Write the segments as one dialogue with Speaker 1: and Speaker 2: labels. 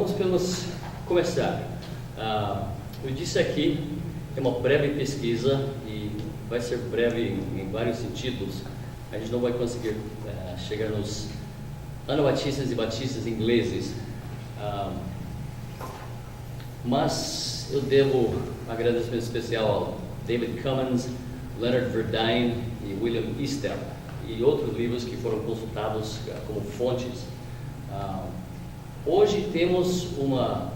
Speaker 1: vamos começar. Eu disse aqui que é uma breve pesquisa e vai ser breve em vários sentidos. A gente não vai conseguir chegar nos anabatistas e batistas ingleses, mas eu devo agradecimento especial ao David Cummins, Leonard Verdine e William Easter e outros livros que foram consultados como fontes. Hoje temos uma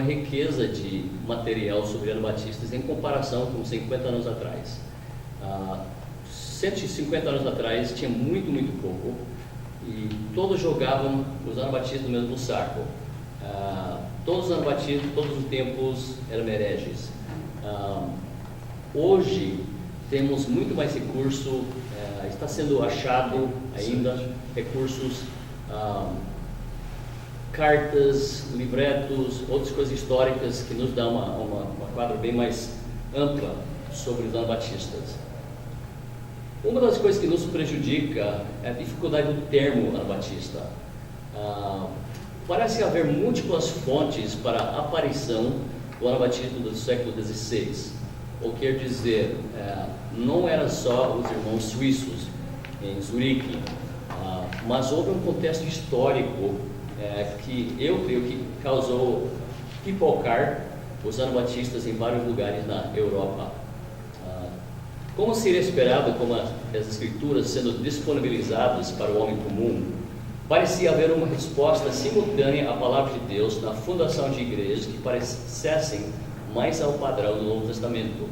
Speaker 1: riqueza de material sobre anabatistas em comparação com 50 anos atrás. 150 anos atrás tinha muito pouco e todos jogavam os anabatistas no mesmo saco. Todos os anabatistas, todos os templos eram hereges. Hoje temos muito mais recurso, está sendo achado ainda recursos, cartas, livretos, outras coisas históricas que nos dão uma quadra bem mais ampla sobre os anabatistas. Uma das coisas que nos prejudica é a dificuldade do termo anabatista. Parece haver múltiplas fontes para a aparição do anabatismo do século XVI. Ou quer dizer, não era só os irmãos suíços em Zurique, mas houve um contexto histórico que eu creio que causou pipocar os anabatistas em vários lugares na Europa. Como seria esperado, com as escrituras sendo disponibilizadas para o homem comum, parecia haver uma resposta simultânea à palavra de Deus na fundação de igrejas que parecessem mais ao padrão do Novo Testamento.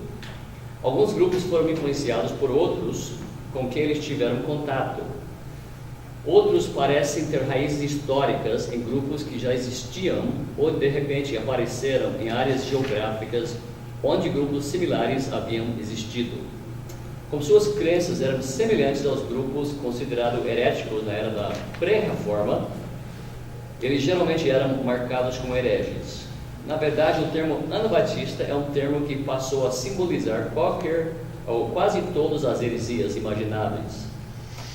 Speaker 1: Alguns grupos foram influenciados por outros com quem eles tiveram contato. Outros parecem ter raízes históricas em grupos que já existiam ou de repente apareceram em áreas geográficas onde grupos similares haviam existido. Como suas crenças eram semelhantes aos grupos considerados heréticos na era da pré-reforma, eles geralmente eram marcados como hereges. Na verdade, o termo anabatista é um termo que passou a simbolizar qualquer ou quase todas as heresias imagináveis.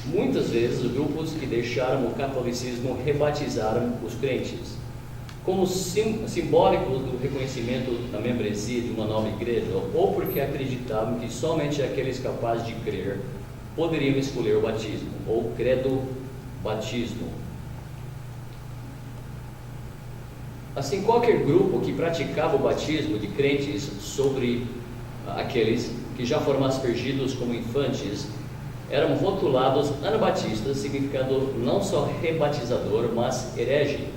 Speaker 1: Muitas vezes, os grupos que deixaram o catolicismo rebatizaram os crentes, como simbólicos do reconhecimento da membresia de uma nova igreja, ou porque acreditavam que somente aqueles capazes de crer poderiam escolher o batismo, ou credo-batismo. Assim, qualquer grupo que praticava o batismo de crentes sobre aqueles que já foram aspergidos como infantes eram rotulados anabatistas, significando não só rebatizador, mas herege.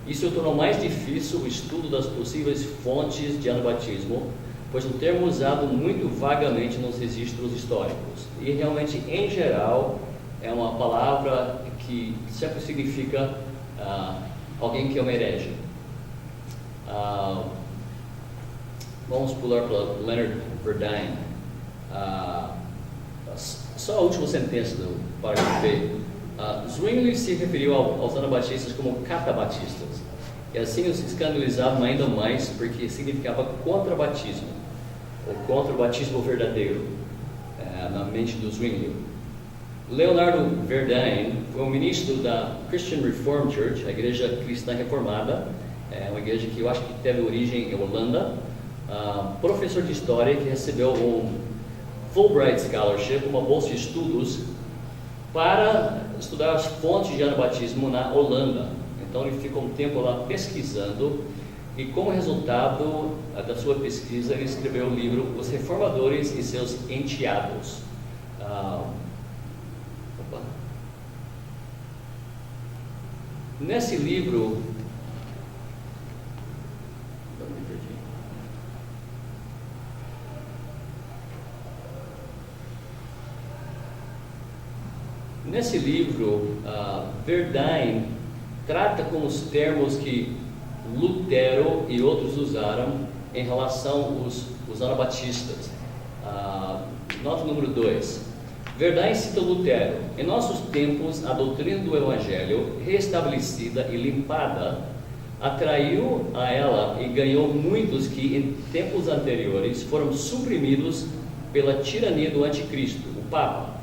Speaker 1: Isso tornou mais difícil o estudo das possíveis fontes de anabatismo, pois o termo usado muito vagamente nos registros históricos. E realmente, em geral, é uma palavra que sempre significa alguém que é um herege. Vamos pular para Leonard Verdine. Só a última sentença do parágrafo B. Zwingli se referiu aos anabatistas como catabatistas, e assim os escandalizavam ainda mais porque significava contrabatismo, ou contra o batismo verdadeiro, na mente do Zwingli. Leonardo Verdine foi um ministro da Christian Reformed Church, a igreja cristã reformada, uma igreja que eu acho que teve origem em Holanda, professor de história que recebeu um Fulbright Scholarship, uma bolsa de estudos para estudar as fontes de anabatismo na Holanda. Então ele ficou um tempo lá pesquisando e, como resultado da sua pesquisa, ele escreveu o livro Os Reformadores e Seus Enteados. Nesse livro, Verdine trata com os termos que Lutero e outros usaram em relação aos anabatistas. Nota número 2. Verdine cita Lutero. Em nossos tempos, a doutrina do Evangelho, restabelecida e limpada, atraiu a ela e ganhou muitos que, em tempos anteriores, foram suprimidos pela tirania do anticristo, o Papa.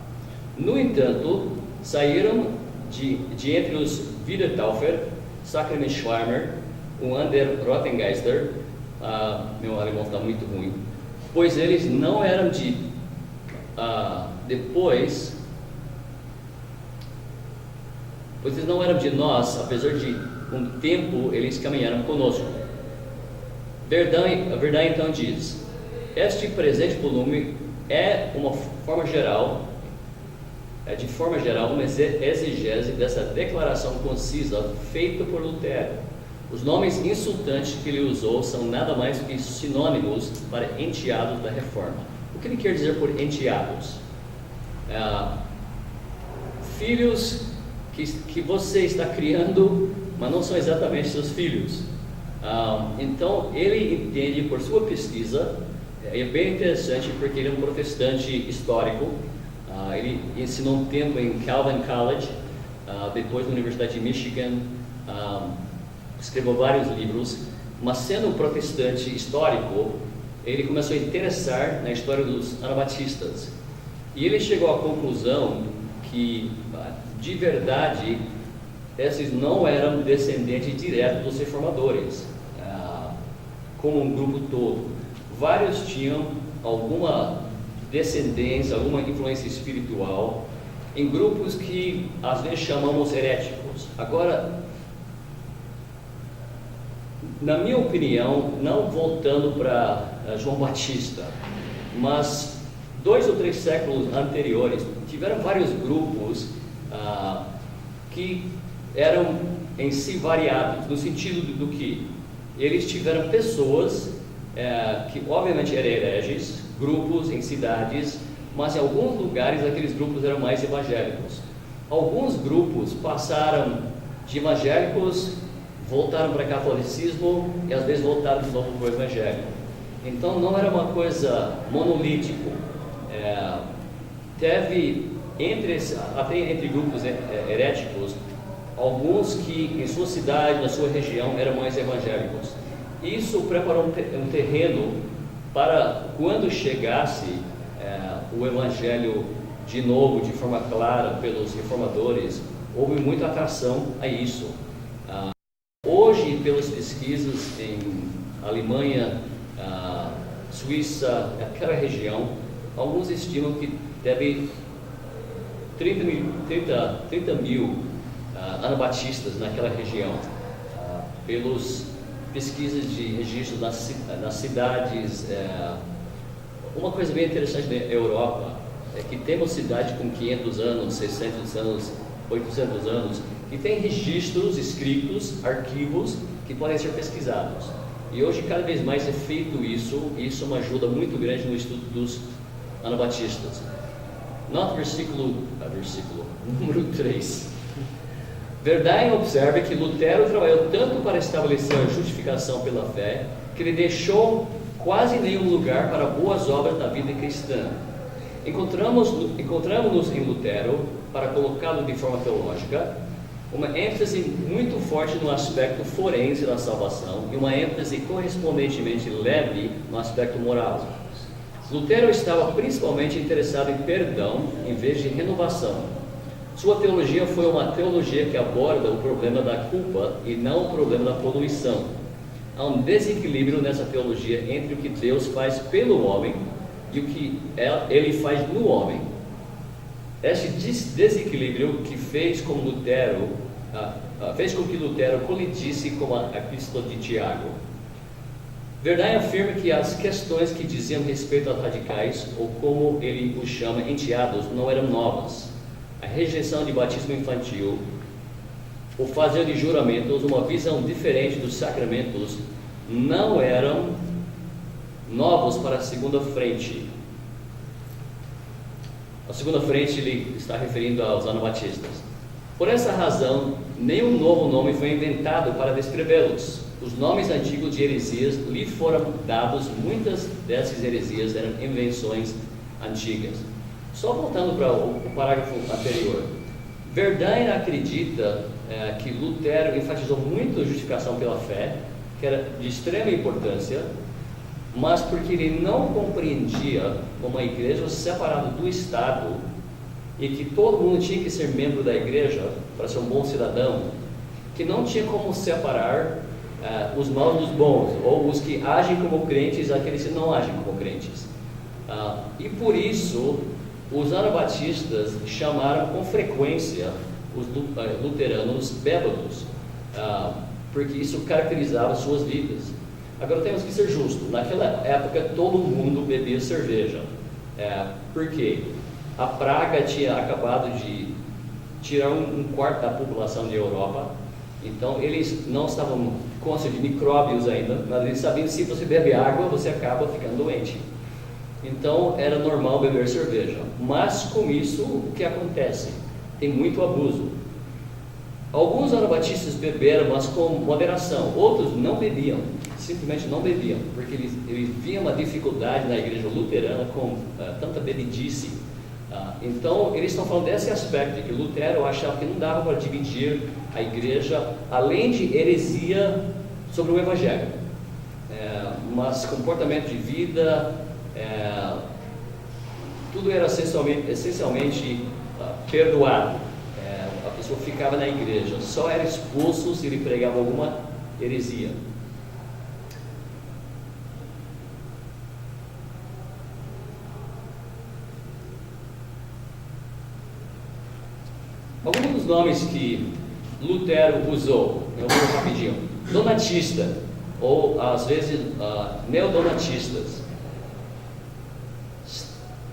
Speaker 1: No entanto, saíram de entre os Wiedertäufer, Sacrament Schwärmer, o Ander Rottengeister, meu alemão está muito ruim, pois eles não eram de, pois eles não eram de nós, apesar de um tempo eles caminharam conosco. A verdade então diz, este presente volume é de forma geral, uma exegese dessa declaração concisa feita por Lutero. Os nomes insultantes que ele usou são nada mais do que sinônimos para enteados da Reforma. O que ele quer dizer por enteados? Filhos que você está criando, mas não são exatamente seus filhos. Então, ele entende por sua pesquisa, é bem interessante porque ele é um protestante histórico. Ele ensinou um tempo em Calvin College, depois na Universidade de Michigan, escreveu vários livros, mas sendo um protestante histórico, ele começou a interessar na história dos anabatistas. E ele chegou à conclusão que, de verdade, esses não eram descendentes diretos dos reformadores, como um grupo todo. Vários tinham alguma descendência, alguma influência espiritual, em grupos que às vezes chamamos heréticos. Agora, na minha opinião, não voltando para João Batista, mas 2 ou 3 séculos anteriores, tiveram vários grupos que eram em si variados, no sentido do que eles tiveram pessoas que obviamente eram hereges, grupos em cidades, mas em alguns lugares aqueles grupos eram mais evangélicos. Alguns grupos passaram de evangélicos, voltaram para o catolicismo e às vezes voltaram de novo para o evangelho. Então não era uma coisa monolítica. Teve até entre grupos heréticos, alguns que em sua cidade, na sua região, eram mais evangélicos. Isso preparou um terreno para quando chegasse o evangelho de novo, de forma clara, pelos reformadores, houve muita atração a isso. Hoje, pelas pesquisas em Alemanha, Suíça, aquela região, alguns estimam que deve 30 mil anabatistas naquela região, pelas pesquisas de registro nas cidades. Uma coisa bem interessante na Europa é que temos cidades com 500 anos, 600 anos, 800 anos, que tem registros escritos, arquivos, que podem ser pesquisados. E hoje cada vez mais é feito isso, e isso é uma ajuda muito grande no estudo dos anabatistas. Nota versículo número 3. Verdain observa que Lutero trabalhou tanto para estabelecer a justificação pela fé, que ele deixou quase nenhum lugar para boas obras na vida cristã. Encontramos-nos em Lutero, para colocá-lo de forma teológica, uma ênfase muito forte no aspecto forense da salvação e uma ênfase correspondentemente leve no aspecto moral. Lutero estava principalmente interessado em perdão em vez de renovação. Sua teologia foi uma teologia que aborda o problema da culpa e não o problema da poluição. Há um desequilíbrio nessa teologia entre o que Deus faz pelo homem e o que ele faz no homem. Este desequilíbrio que fez com que Lutero colidisse com a Epístola de Tiago. Verdain afirma que as questões que diziam respeito aos radicais, ou como ele os chama, enteados, não eram novas. A rejeição de batismo infantil, o fazer de juramentos, uma visão diferente dos sacramentos, não eram novos para a segunda frente. A segunda frente ele está referindo aos anabatistas. Por essa razão, nenhum novo nome foi inventado para descrevê-los. Os nomes antigos de heresias lhe foram dados, muitas dessas heresias eram invenções antigas. Só voltando para o parágrafo anterior, Verdain acredita que Lutero enfatizou muito a justificação pela fé, que era de extrema importância, mas porque ele não compreendia uma igreja separada do Estado e que todo mundo tinha que ser membro da igreja para ser um bom cidadão, que não tinha como separar os maus dos bons, ou os que agem como crentes, aqueles que não agem como crentes. E por isso, os anabatistas chamaram com frequência os luteranos bêbados, porque isso caracterizava suas vidas. Agora temos que ser justos, naquela época todo mundo bebia cerveja. Por quê? A praga tinha acabado de tirar um quarto da população da Europa, então eles não estavam conscientes de micróbios ainda, mas eles sabiam que se você bebe água, você acaba ficando doente. Então era normal beber cerveja, mas com isso o que acontece? Tem muito abuso. Alguns anabatistas beberam, mas com moderação, outros não bebiam, simplesmente não bebiam, porque eles viam uma dificuldade na igreja luterana com tanta bebidice. Então eles estão falando desse aspecto, de que Lutero achava que não dava para dividir a igreja, além de heresia sobre o evangelho, mas comportamento de vida, tudo era essencialmente perdoado. A pessoa ficava na igreja, só era expulso se ele pregava alguma heresia. Alguns dos nomes que Lutero usou, eu vou rapidinho: donatista, ou às vezes neodonatistas.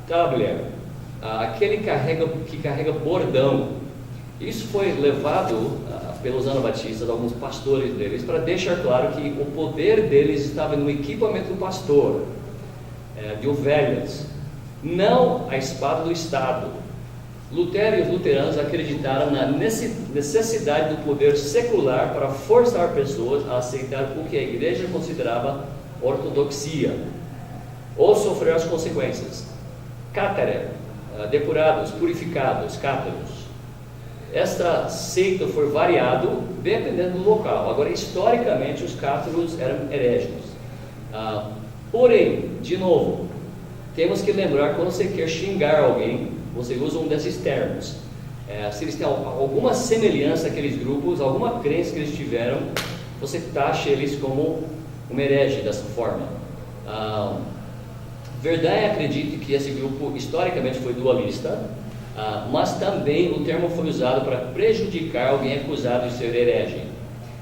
Speaker 1: Stabler, aquele que carrega bordão. Isso foi levado pelos anabatistas, alguns pastores deles, para deixar claro que o poder deles estava no equipamento do pastor, de ovelhas, não a espada do Estado. Lutero e os luteranos acreditaram na necessidade do poder secular para forçar pessoas a aceitar o que a igreja considerava ortodoxia, ou sofrer as consequências. Cátarer, depurados, purificados, cátaros. Esta seita foi variado dependendo do local. Agora, historicamente, os cátaros eram hereges. Porém, de novo, temos que lembrar, quando você quer xingar alguém, você usa um desses termos. Se eles têm alguma semelhança àqueles grupos, alguma crença que eles tiveram, você taxa eles como um herege dessa forma. Verdade acredita que esse grupo historicamente foi dualista, mas também o termo foi usado para prejudicar alguém acusado de ser herege.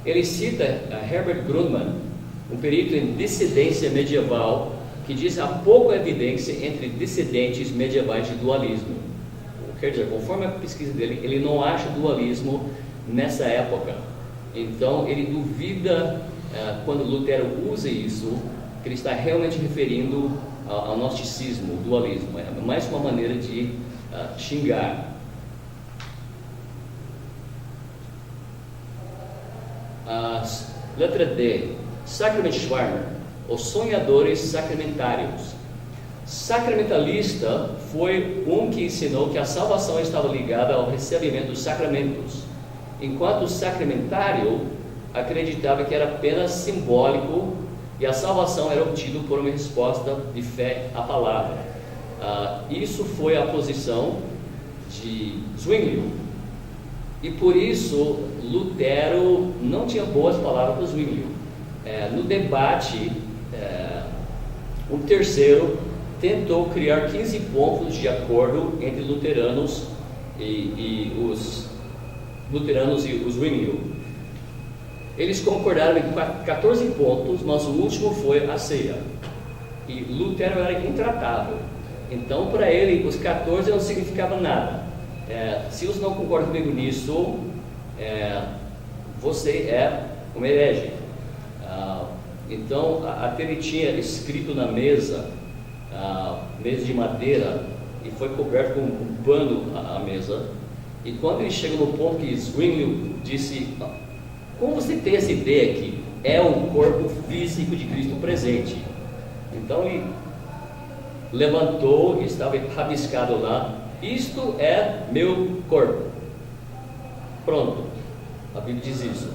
Speaker 1: Ele cita Herbert Grundmann, um perito em dissidência medieval, que diz há pouca evidência entre dissidentes medievais de dualismo. Quer dizer, conforme a pesquisa dele, ele não acha dualismo nessa época. Então, ele duvida, quando Lutero usa isso, que ele está realmente referindo ao gnosticismo, o dualismo. É mais uma maneira de xingar. Letra D. Sacramentsschwärmer, os sonhadores sacramentários. Sacramentalista foi um que ensinou que a salvação estava ligada ao recebimento dos sacramentos, enquanto o sacramentário acreditava que era apenas simbólico e a salvação era obtida por uma resposta de fé à palavra. Isso foi a posição de Zwinglio, e por isso Lutero não tinha boas palavras para Zwinglio. No debate, o terceiro tentou criar 15 pontos de acordo entre luteranos e os Zwinglio. Eles concordaram em 14 pontos, mas o último foi a ceia. E Lutero era intratável. Então, para ele, os 14 não significavam nada. Se você não concorda comigo nisso, você é um herege. Então, até ele tinha escrito na mesa de madeira, e foi coberto com um pano a mesa. E quando ele chega no ponto que Zwinglio disse: como você tem essa ideia que é o corpo físico de Cristo presente? Então ele levantou e estava rabiscado lá: isto é meu corpo. Pronto, a Bíblia diz isso.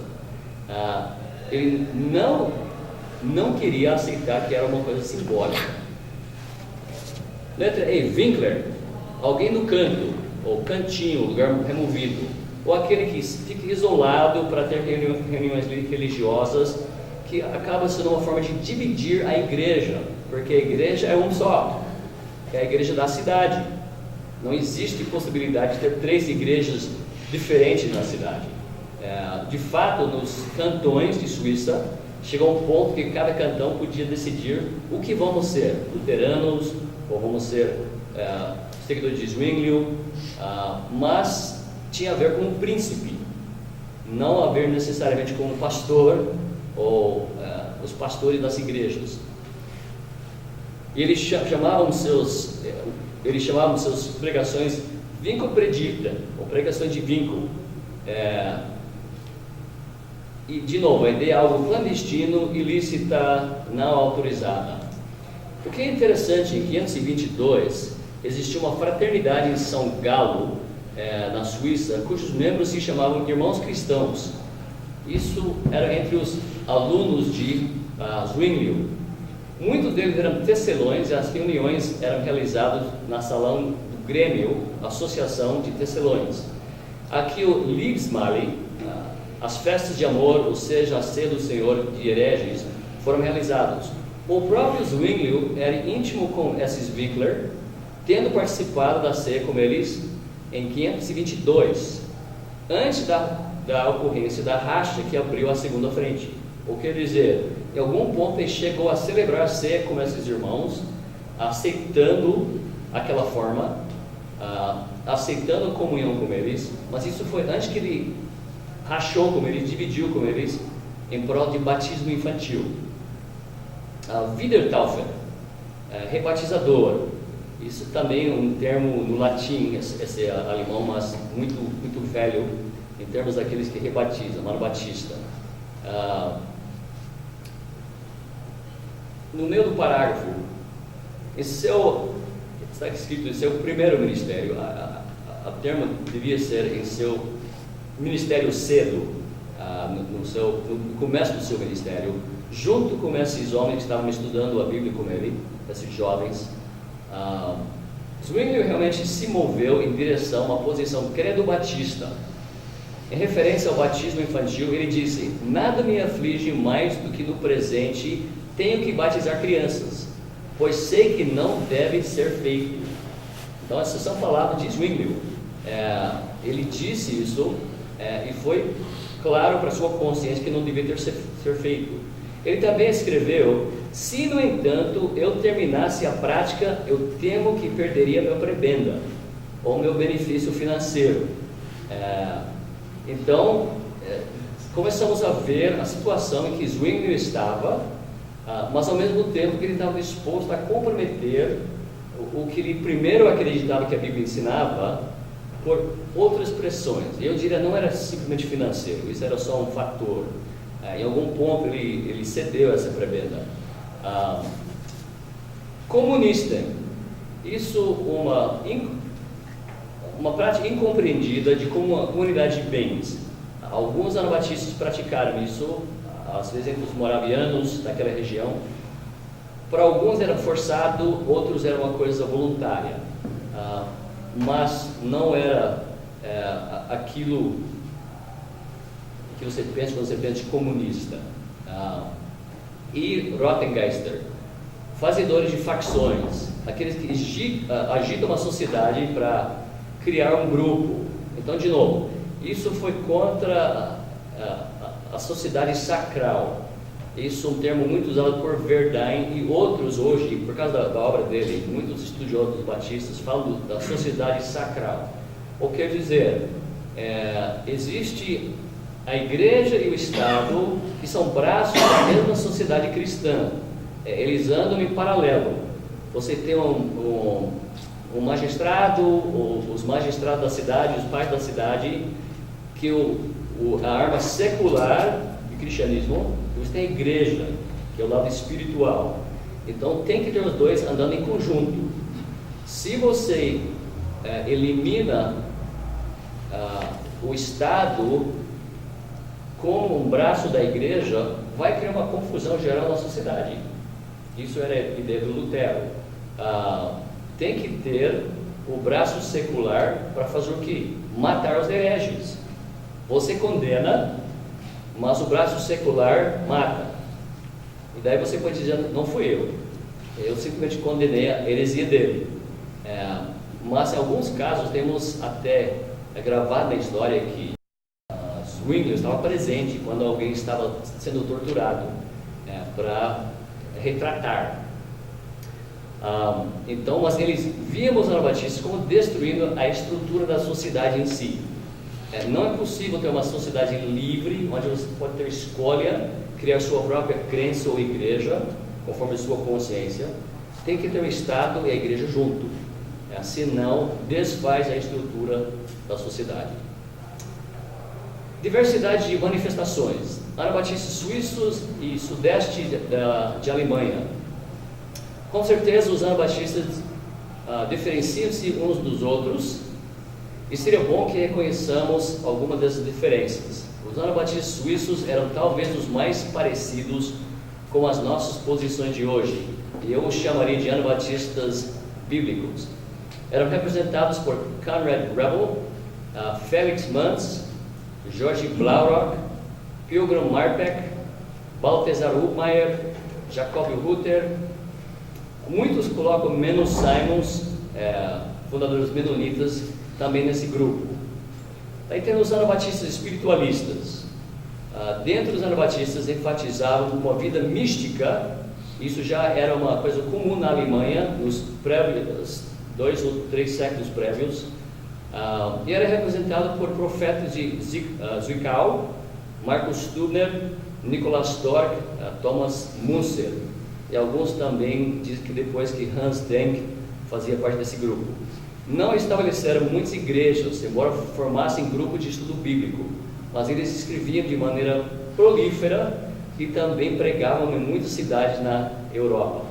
Speaker 1: Ele não queria aceitar que era uma coisa simbólica. Letra E. Winkler, alguém no canto, ou cantinho, lugar removido, ou aquele que fica isolado para ter reuniões religiosas que acaba sendo uma forma de dividir a igreja, porque a igreja é um só, é a igreja da cidade. Não existe possibilidade de ter 3 igrejas diferentes na cidade. De fato, nos cantões de Suíça, chegou um ponto que cada cantão podia decidir o que vamos ser, luteranos, ou vamos ser seguidores de Zwinglio, mas tinha a ver com um príncipe, não a ver necessariamente com um pastor, ou os pastores das igrejas. E eles chamavam seus pregações vinco predicta, ou pregações de vínculo. E de novo, a ideia é algo clandestino, ilícita, não autorizada. O que é interessante, em 522 existia uma fraternidade em São Galo, na Suíça, cujos membros se chamavam irmãos cristãos. Isso era entre os alunos de Zwinglio. Muitos deles eram tecelões e as reuniões eram realizadas na salão do Grêmio, Associação de Tecelões. Aqui o Liebesmahle, as festas de amor, ou seja, a ceia do Senhor de hereges, foram realizados. O próprio Zwinglio era íntimo com esses Winkler, tendo participado da ceia com eles em 522, antes da ocorrência da racha que abriu a segunda frente. O que quer dizer, em algum ponto ele chegou a celebrar a ceia com esses irmãos, aceitando aquela forma, aceitando a comunhão com eles, mas isso foi antes que ele rachou com eles, dividiu com eles, em prol de batismo infantil. Wiedertaufer, rebatizador, isso também é um termo no latim, esse é alemão, mas muito, muito velho, em termos daqueles que rebatizam, Anabatista. No meio do parágrafo, está escrito em seu primeiro ministério, a termo devia ser em seu ministério cedo, no começo do seu ministério, junto com esses homens que estavam estudando a Bíblia com ele, esses jovens. Zwinglio realmente se moveu em direção a uma posição credo-batista. Em referência ao batismo infantil, ele disse: nada me aflige mais do que no presente tenho que batizar crianças, pois sei que não deve ser feito. Então essas são palavras de Zwinglio. Ele disse isso e foi claro para sua consciência que não devia ter ser feito. Ele também escreveu: se no entanto eu terminasse a prática, eu temo que perderia meu prebenda, ou meu benefício financeiro. Então, começamos a ver a situação em que Zwinglio estava, mas ao mesmo tempo que ele estava disposto a comprometer o que ele primeiro acreditava que a Bíblia ensinava, por outras pressões. Eu diria, não era simplesmente financeiro, isso era só um fator. Em algum ponto ele cedeu essa prebenda. Comunista, isso uma prática incompreendida de como uma comunidade de bens. Alguns anabatistas praticaram isso, às vezes entre os moravianos daquela região. Para alguns era forçado, outros era uma coisa voluntária, mas não era aquilo que você pensa quando você pensa de comunista. E Rottengeister, fazedores de facções, aqueles que agitam uma sociedade para criar um grupo. Então, de novo, isso foi contra a sociedade sacral. Isso é um termo muito usado por Verdun e outros hoje, por causa da obra dele. Muitos estudiosos batistas falam da sociedade sacral. O que quer dizer? Existe a igreja e o Estado, que são braços da mesma sociedade cristã. Eles andam em paralelo. Você tem um magistrado, os magistrados da cidade, os pais da cidade, que a arma secular do cristianismo, você tem a igreja, que é o lado espiritual. Então tem que ter os dois andando em conjunto. Se você elimina o Estado como um braço da igreja, vai criar uma confusão geral na sociedade. Isso era a ideia do Lutero. Tem que ter o braço secular para fazer o quê? Matar os hereges. Você condena, mas o braço secular mata. E daí você pode dizer, não fui eu simplesmente condenei a heresia dele. Mas em alguns casos temos até gravado na história que Zwingli estava presente quando alguém estava sendo torturado para retratar. Então, mas eles viam os anabatistas como destruindo a estrutura da sociedade em si. Não é possível ter uma sociedade livre, onde você pode ter escolha, criar sua própria crença ou igreja, conforme a sua consciência. Tem que ter o Estado e a igreja junto, senão desfaz a estrutura da sociedade. Diversidade de manifestações. Anabatistas suíços e sudeste de Alemanha. Com certeza os anabatistas diferenciam-se uns dos outros, e seria bom que reconheçamos algumas dessas diferenças. Os anabatistas suíços eram talvez os mais parecidos com as nossas posições de hoje, e eu os chamaria de anabatistas bíblicos. Eram representados por Conrad Rebel, Felix Manz, George Blaurock, Pilgram Marpeck, Balthasar Hubmaier, Jacob Rutter. Muitos colocam Menno Simons, fundadores menonitas, também nesse grupo. Daí temos os anabatistas espiritualistas. Dentro dos anabatistas enfatizavam uma vida mística. Isso já era uma coisa comum na Alemanha nos 2 ou 3 séculos prévios. E era representado por profetas de Zwickau, Markus Stubner, Nikolaus Storck, Thomas Müntzer. E alguns também dizem que depois que Hans Denk fazia parte desse grupo. Não estabeleceram muitas igrejas, embora formassem grupos de estudo bíblico, mas eles escreviam de maneira prolífera e também pregavam em muitas cidades na Europa.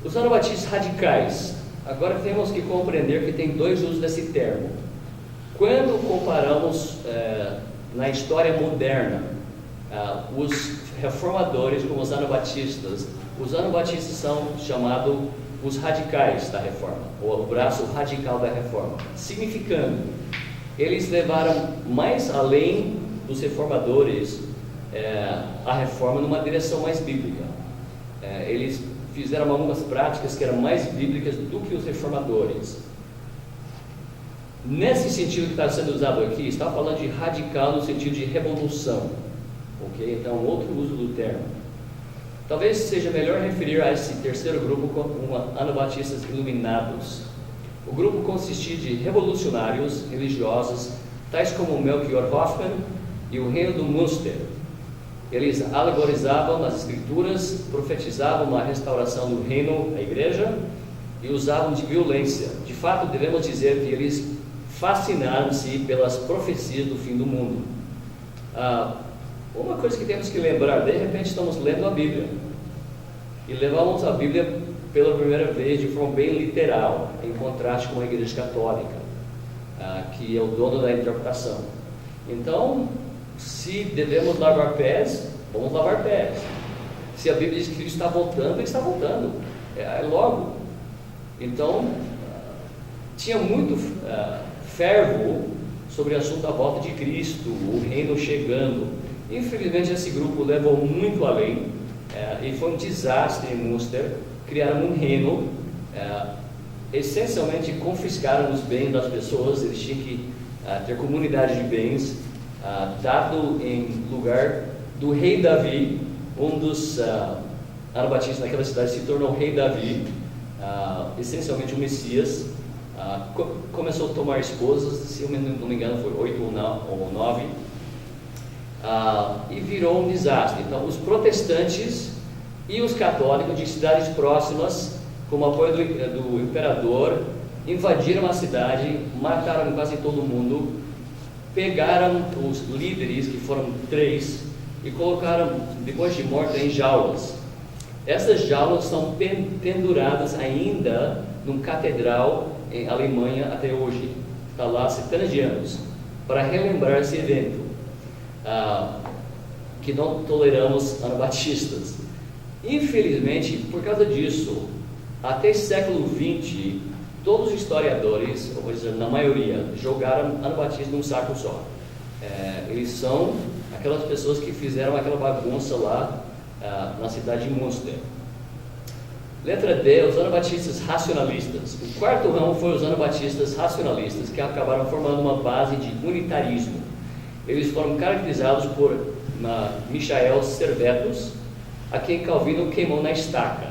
Speaker 1: Os anabatistas radicais. Agora temos que compreender que tem 2 usos desse termo. Quando comparamos na história moderna os reformadores com os anabatistas são chamados os radicais da reforma, ou o braço radical da reforma, significando eles levaram mais além dos reformadores a reforma numa direção mais bíblica. Eles fizeram algumas práticas que eram mais bíblicas do que os reformadores. Nesse sentido que está sendo usado aqui, está falando de radical no sentido de revolução, ok? Então, outro uso do termo. Talvez seja melhor referir a esse terceiro grupo como anabatistas iluminados. O grupo consistia de revolucionários religiosos, tais como Melchior Hoffmann e o reino do Münster. Eles alegorizavam as escrituras, profetizavam a restauração do reino, a igreja, e usavam de violência. De fato, devemos dizer que eles fascinaram-se pelas profecias do fim do mundo. Uma coisa que temos que lembrar, de repente estamos lendo a Bíblia, e levamos a Bíblia pela primeira vez de forma bem literal, em contraste com a Igreja Católica, que é o dono da interpretação. Então, se devemos lavar pés, vamos lavar pés. Se a Bíblia diz que Cristo está voltando, Ele está voltando, logo. Então, tinha muito fervo sobre o assunto da volta de Cristo, o reino chegando. Infelizmente esse grupo levou muito além, e foi um desastre em Münster. Criaram um reino, essencialmente confiscaram os bens das pessoas. Eles tinham que ter comunidade de bens, dado em lugar do rei Davi. Um dos anabatistas naquela cidade se tornou o rei Davi, essencialmente o Messias. Começou a tomar esposas, se eu não me engano foi 8 ou 9, e virou um desastre. Então os protestantes e os católicos de cidades próximas, com o apoio do imperador, invadiram a cidade, mataram quase todo mundo, pegaram os líderes, que foram 3, e colocaram, depois de morto, em jaulas. Essas jaulas são penduradas ainda num catedral em Alemanha até hoje. Está lá há centenas de anos, para relembrar esse evento, que não toleramos anabatistas. Infelizmente, por causa disso, até século XX, todos os historiadores, ou vou dizer, na maioria, jogaram anabatistas num saco só. Eles são aquelas pessoas que fizeram aquela bagunça lá na cidade de Münster. Letra D, os anabatistas racionalistas. O quarto ramo foi os anabatistas racionalistas, que acabaram formando uma base de unitarismo. Eles foram caracterizados por Michael Servetus, a quem Calvino queimou na estaca,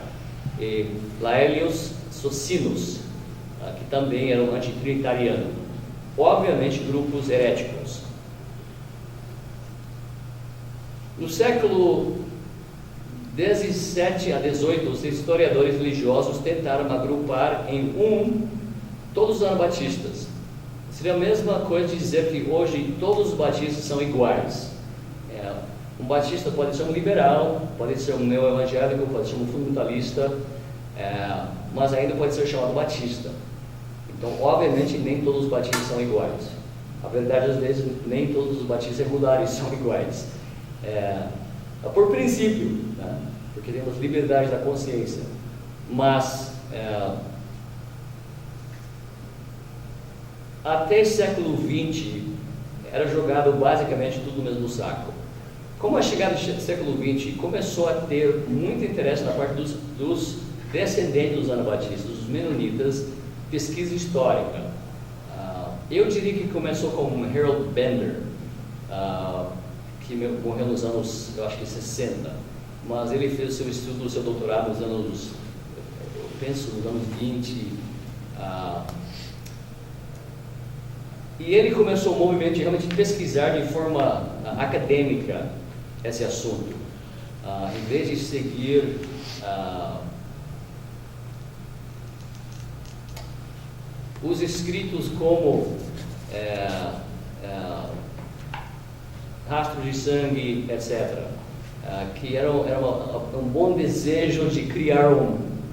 Speaker 1: e Laelius Socinus, que também era um antitrinitariano. Obviamente, grupos heréticos. No século 17 a 18, os historiadores religiosos tentaram agrupar em todos os anabatistas. Seria a mesma coisa de dizer que hoje todos os batistas são iguais. Um batista pode ser um liberal, pode ser um neo-evangélico, pode ser um fundamentalista, mas ainda pode ser chamado batista. Então, obviamente, nem todos os batistas são iguais. A verdade, às vezes, nem todos os batistas seculares são iguais. Por princípio, né? Porque temos liberdade da consciência. Mas, até século XX, era jogado basicamente tudo no mesmo saco. Com a chegada do século XX, começou a ter muito interesse na parte dos descendentes dos anabatistas, dos menonitas, pesquisa histórica. Eu diria que começou com Harold Bender, que morreu nos anos, eu acho que 60, mas ele fez o seu estudo, o seu doutorado nos anos, eu penso, nos anos 20, e ele começou o movimento de realmente pesquisar de forma acadêmica esse assunto, em vez de seguir os escritos como rastros de sangue, etc., que era um bom desejo de criar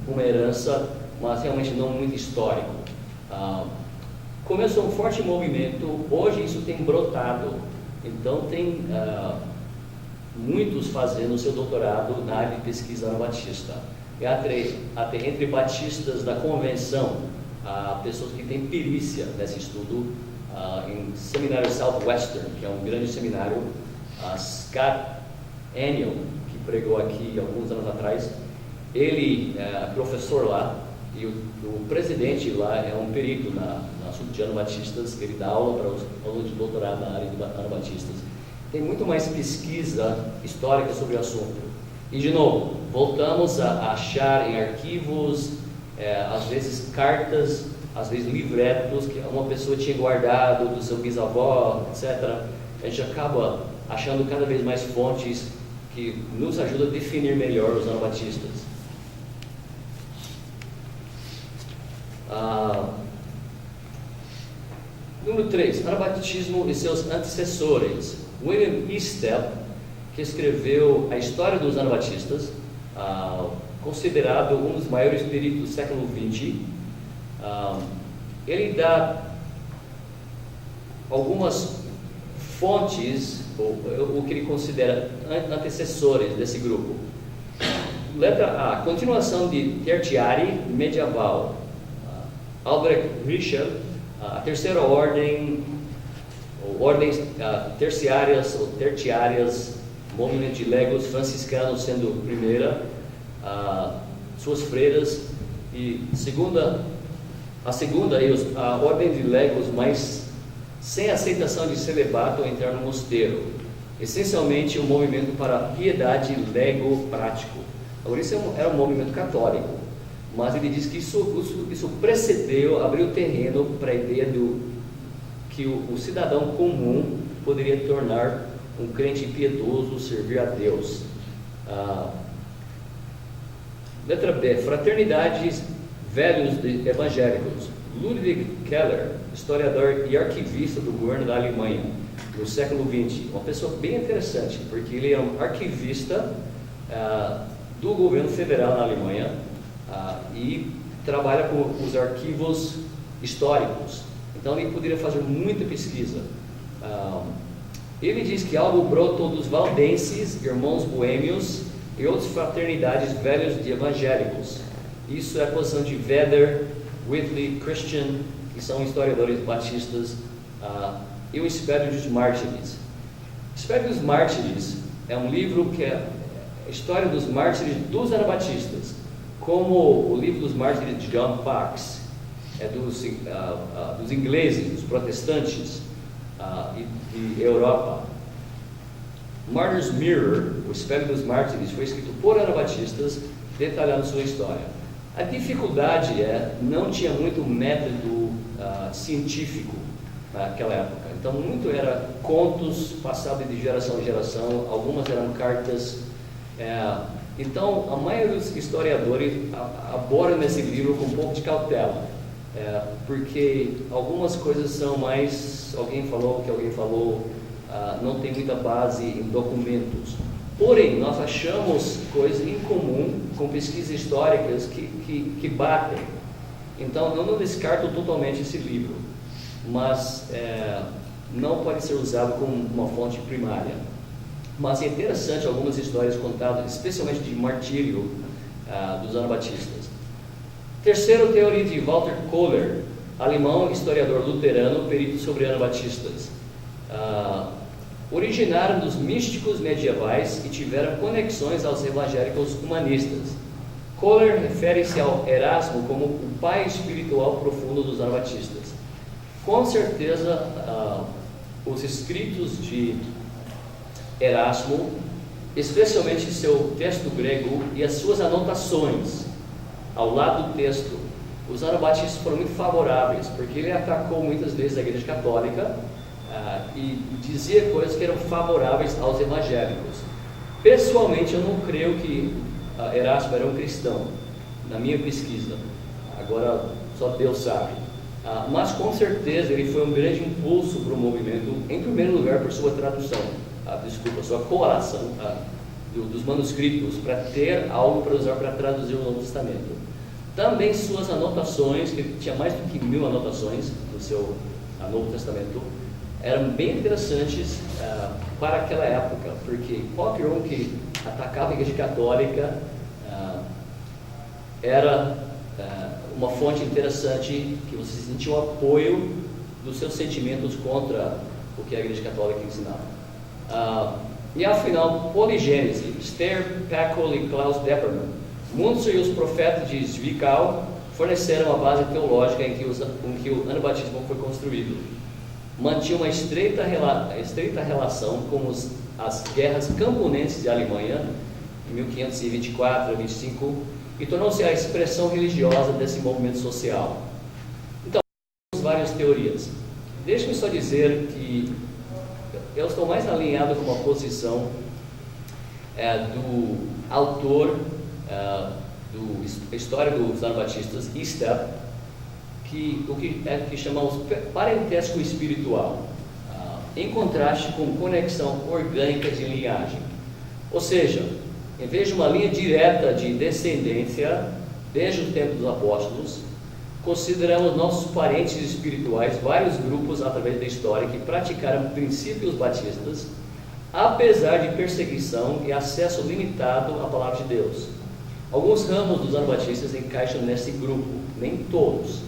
Speaker 1: uma herança, mas realmente não muito histórico. Começou um forte movimento, hoje isso tem brotado, então tem muitos fazendo seu doutorado na área de pesquisa anabatista. E até entre batistas da convenção, pessoas que têm perícia nesse estudo, em seminário Southwestern, que é um grande seminário, Scott Aniol, que pregou aqui alguns anos atrás, ele é professor lá, e o presidente lá é um perito na assunto de anabatistas, ele dá aula para os alunos de doutorado na área de anabatistas. Tem muito mais pesquisa histórica sobre o assunto. E, de novo, voltamos a achar em arquivos, às vezes cartas, às vezes livretos que uma pessoa tinha guardado do seu bisavó, etc. A gente acaba achando cada vez mais fontes que nos ajudam a definir melhor os anabatistas. Número 3, anabatismo e seus antecessores. William Estep, que escreveu a história dos anabatistas, considerado um dos maiores peritos do século XX, ele dá algumas fontes, o que ele considera antecessores desse grupo. Letra A, continuação de Tertiário medieval. Albrecht Ritschl, a terceira ordem, ou ordens terciárias ou tertiárias, movimento de legos franciscanos sendo primeira, suas freiras, e a segunda a ordem de legos, mas sem aceitação de celibato ou entrar no mosteiro, essencialmente um movimento para piedade lego prático. Agora, isso era um movimento católico, mas ele diz que isso precedeu, abriu terreno para a ideia que o cidadão comum poderia tornar um crente piedoso, servir a Deus. Letra B, fraternidades velhos evangélicos. Ludwig Keller, historiador e arquivista do governo da Alemanha no século XX, uma pessoa bem interessante, porque ele é um arquivista do governo federal na Alemanha, e trabalha com os arquivos históricos, então ele poderia fazer muita pesquisa. Ele diz que algo brotou dos valdenses, irmãos boêmios e outras fraternidades velhas de evangélicos. Isso é a posição de Vedder, Whitley, Christian, que são historiadores batistas, e o Espírito dos Mártires. Espírito dos Mártires é um livro que história dos mártires dos anabatistas, como o livro dos mártires de John Foxe, dos ingleses, dos protestantes e Europa. Martyr's Mirror, o Espelho dos Mártires, foi escrito por anabatistas, detalhando sua história. A dificuldade não tinha muito método científico naquela época. Então, muito era contos passados de geração em geração, algumas eram cartas. Então, a maioria dos historiadores abordam nesse livro com um pouco de cautela, porque algumas coisas são mais alguém falou que alguém falou, não tem muita base em documentos. Porém, nós achamos coisas em comum com pesquisas históricas que batem. Então, eu não descarto totalmente esse livro, mas não pode ser usado como uma fonte primária. Mas é interessante algumas histórias contadas, especialmente de martírio dos anabatistas. Terceiro, teoria de Walter Kohler, alemão, historiador luterano, perito sobre anabatistas. Originaram dos místicos medievais e tiveram conexões aos evangélicos humanistas. Kohler refere-se ao Erasmo como o pai espiritual profundo dos anabatistas. Com certeza, os escritos de Erasmo, especialmente seu texto grego e as suas anotações ao lado do texto, os anabatistas foram muito favoráveis, porque ele atacou muitas vezes a Igreja Católica e dizia coisas que eram favoráveis aos evangélicos. Pessoalmente, eu não creio que Erasmo era um cristão, na minha pesquisa. Agora, só Deus sabe. Mas, com certeza, ele foi um grande impulso para o movimento, em primeiro lugar, por sua tradução, sua coalação dos manuscritos, para ter algo para usar para traduzir o Novo Testamento. Também suas anotações, que tinha mais do que 1000 anotações no seu Novo Testamento, eram bem interessantes para aquela época, porque qualquer um que atacava a Igreja Católica era uma fonte interessante, que você sentia o apoio dos seus sentimentos contra o que a Igreja Católica ensinava. E afinal, Poligênese, Ster, Pacol e Klaus Deppermann, Munzer e os profetas de Zwickau forneceram a base teológica em que o anabatismo foi construído. Mantinha uma estreita relação com as guerras camponenses de Alemanha, em 1524 a 25, e tornou-se a expressão religiosa desse movimento social. Então, temos várias teorias. Deixe-me só dizer que eu estou mais alinhado com a posição do autor da História dos Anabatistas, Estep, que chamamos parentesco espiritual, em contraste com conexão orgânica de linhagem. Ou seja, em vez de uma linha direta de descendência, desde o tempo dos apóstolos, consideramos nossos parentes espirituais vários grupos através da história que praticaram princípios batistas, apesar de perseguição e acesso limitado à palavra de Deus. Alguns ramos dos anabatistas encaixam nesse grupo, nem todos.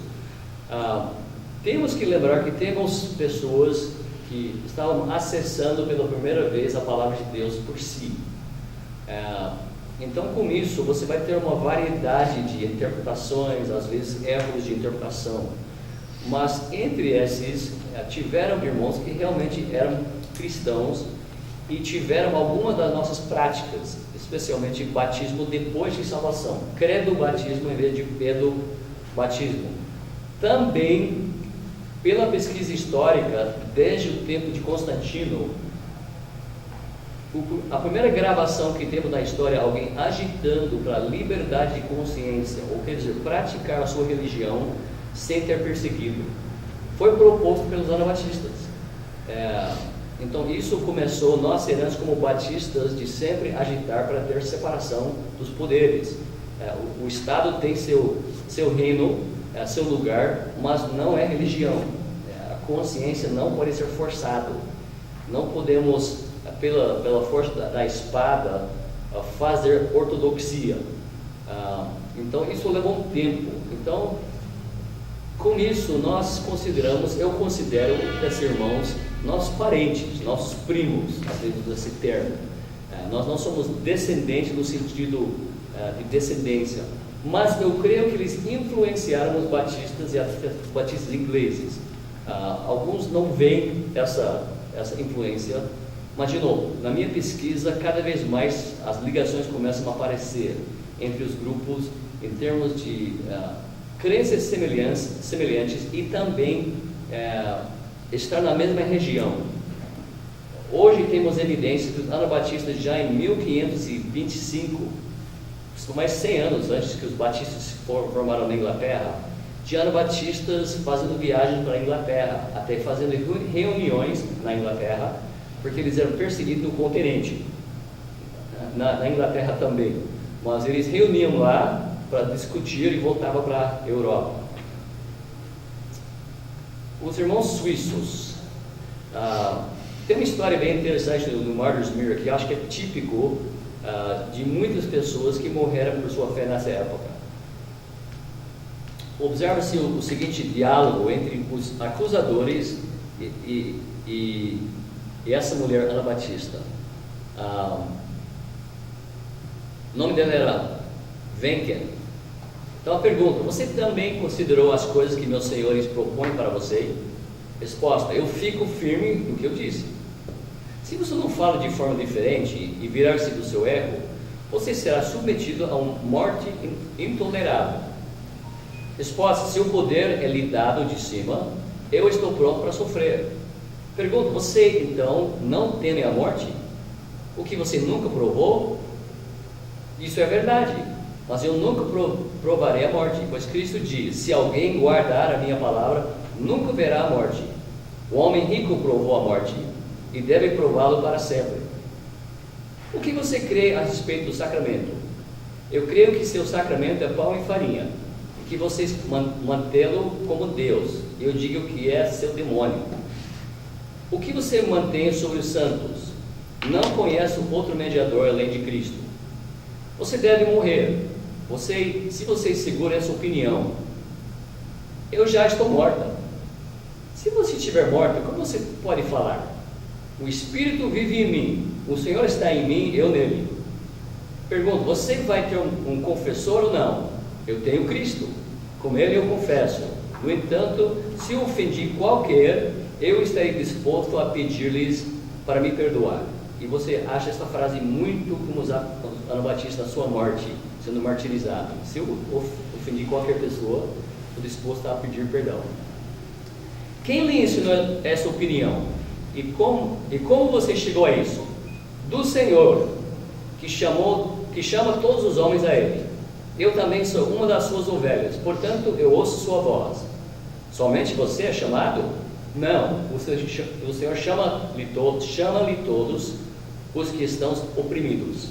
Speaker 1: Temos que lembrar que temos pessoas que estavam acessando pela primeira vez a palavra de Deus por si. Então, com isso, você vai ter uma variedade de interpretações, às vezes erros de interpretação. Mas entre esses, tiveram irmãos que realmente eram cristãos e tiveram alguma das nossas práticas, especialmente batismo depois de salvação, credo batismo em vez de pedo batismo. Também, pela pesquisa histórica, desde o tempo de Constantino, a primeira gravação que temos na história, alguém agitando para a liberdade de consciência, ou quer dizer, praticar a sua religião sem ter perseguido, foi proposto pelos anabatistas. Então isso começou, nós seremos como batistas de sempre agitar para ter separação dos poderes. O Estado tem seu reino, seu lugar, mas não é religião. A consciência não pode ser forçada. Não podemos, pela força da espada, fazer ortodoxia. Então isso levou um tempo. Então, com isso eu considero esses irmãos nossos parentes, nossos primos, às vezes esse termo. Nós não somos descendentes no sentido de descendência, mas eu creio que eles influenciaram os batistas e as batistas ingleses. Alguns não veem essa influência, mas de novo, na minha pesquisa, cada vez mais as ligações começam a aparecer entre os grupos em termos de crenças semelhantes e também estar na mesma região. Hoje temos evidência que os anabatistas já em 1525, isso mais 100 anos antes que os batistas se formaram na Inglaterra, tinha anabatistas fazendo viagens para a Inglaterra, até fazendo reuniões na Inglaterra, porque eles eram perseguidos no continente, na Inglaterra também, mas eles reuniam lá para discutir e voltavam para a Europa. Os irmãos suíços, tem uma história bem interessante no Martyr's Mirror, que acho que é típico de muitas pessoas que morreram por sua fé nessa época. Observa-se o seguinte diálogo entre os acusadores e essa mulher anabatista. O nome dela era Wenken. Então a pergunta: você também considerou as coisas que meus senhores propõem para você? Resposta: eu fico firme no que eu disse. Se você não fala de forma diferente e virar-se do seu erro, você será submetido a uma morte intolerável. Resposta: se o poder é lhe dado de cima, eu estou pronto para sofrer. Pergunta: você então não teme a morte? O que você nunca provou? Isso é verdade, mas eu nunca provarei a morte, pois Cristo diz: se alguém guardar a minha palavra, nunca verá a morte. O homem rico provou a morte e deve prová-lo para sempre. O que você crê a respeito do sacramento? Eu creio que seu sacramento é pão e farinha, e que vocês mantê-lo como Deus. Eu digo que é seu demônio. O que você mantém sobre os santos? Não conheço outro mediador além de Cristo. Você deve morrer. Se você segura essa opinião, eu já estou morta. Se você estiver morta, como você pode falar? O Espírito vive em mim, o Senhor está em mim, eu nele. Pergunto: você vai ter um confessor ou não? Eu tenho Cristo, com ele eu confesso. No entanto, se eu ofendi qualquer, eu estarei disposto a pedir-lhes para me perdoar. E você acha essa frase muito como os anabatistas na sua morte, sendo martirizado. Se eu ofendi qualquer pessoa, estou disposto a pedir perdão. Quem lhe ensinou essa opinião? E como você chegou a isso? Do Senhor, que chama todos os homens a Ele. Eu também sou uma das suas ovelhas, portanto eu ouço sua voz. Somente você é chamado? Não, o Senhor chama-lhe todos os que estão oprimidos.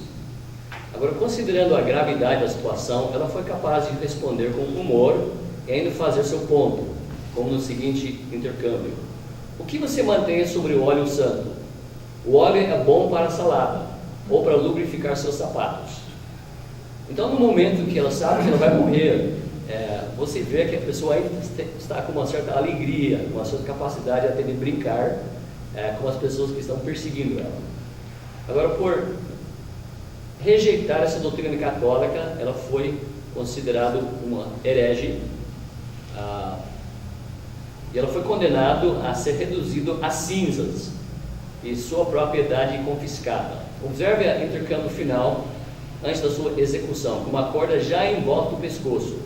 Speaker 1: Agora, considerando a gravidade da situação, ela foi capaz de responder com humor e ainda fazer seu ponto, como no seguinte intercâmbio: o que você mantém sobre o óleo santo? O óleo é bom para a salada, ou para lubrificar seus sapatos. Então, no momento que ela sabe que ela vai morrer, você vê que a pessoa ainda está com uma certa alegria, uma certa capacidade até de brincar com as pessoas que estão perseguindo ela. Agora, por rejeitar essa doutrina católica, ela foi considerada uma herege, e ela foi condenada a ser reduzido a cinzas e sua propriedade confiscada. Observe o intercâmbio final antes da sua execução, com uma corda já em volta do pescoço.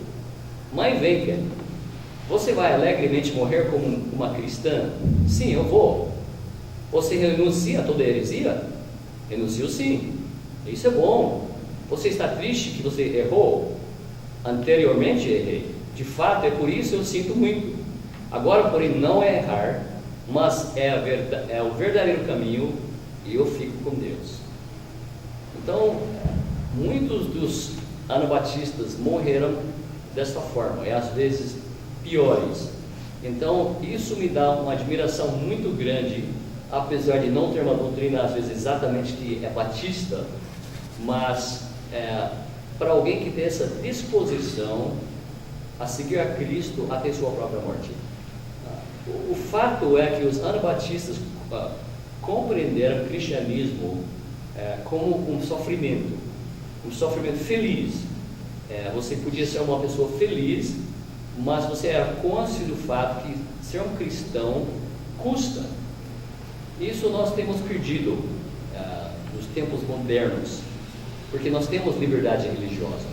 Speaker 1: Mãe Wenken, você vai alegremente morrer como uma cristã? Sim, eu vou. Você renuncia a toda heresia? Renuncio sim. Isso é bom. Você está triste que você errou? Anteriormente errei. De fato, é por isso eu sinto muito. Agora, porém, não é errar, mas é o verdadeiro caminho, e eu fico com Deus. Então, muitos dos anabatistas morreram desta forma, e às vezes piores. Então, isso me dá uma admiração muito grande, apesar de não ter uma doutrina, às vezes, exatamente que é batista, mas para alguém que tem essa disposição a seguir a Cristo até sua própria morte. O fato é que os anabatistas compreenderam o cristianismo como um sofrimento feliz. Você podia ser uma pessoa feliz, mas você era consciente do fato que ser um cristão custa. Isso nós temos perdido nos tempos modernos, porque nós temos liberdade religiosa,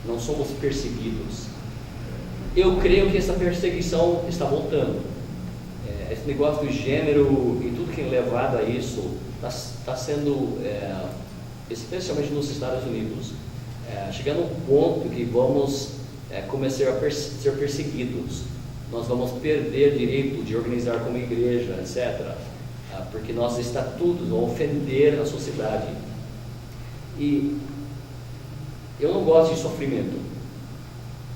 Speaker 1: não somos perseguidos. Eu creio que essa perseguição está voltando. Esse negócio do gênero e tudo que é levado a isso está sendo, especialmente nos Estados Unidos, chegando a um ponto que vamos começar a ser perseguidos. Nós vamos perder direito de organizar como igreja, etc., porque nossos estatutos vão ofender a sociedade. E eu não gosto de sofrimento,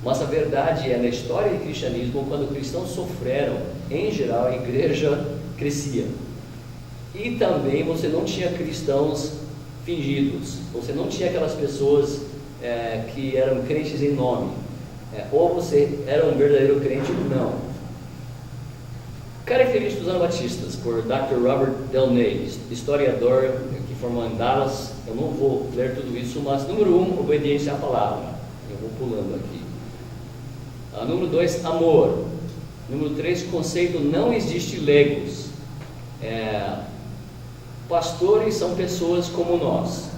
Speaker 1: mas a verdade na história do cristianismo, quando cristãos sofreram, em geral a igreja crescia. E também você não tinha cristãos fingidos, você não tinha aquelas pessoas que eram crentes em nome, ou você era um verdadeiro crente ou não. Características dos anabatistas, por Dr. Robert Delnay, historiador que formou em Dallas. Eu não vou ler tudo isso, mas número 1, obediência à palavra. Eu vou pulando aqui. Número 2, amor. Número 3, conceito não existe legos. Pastores são pessoas como nós.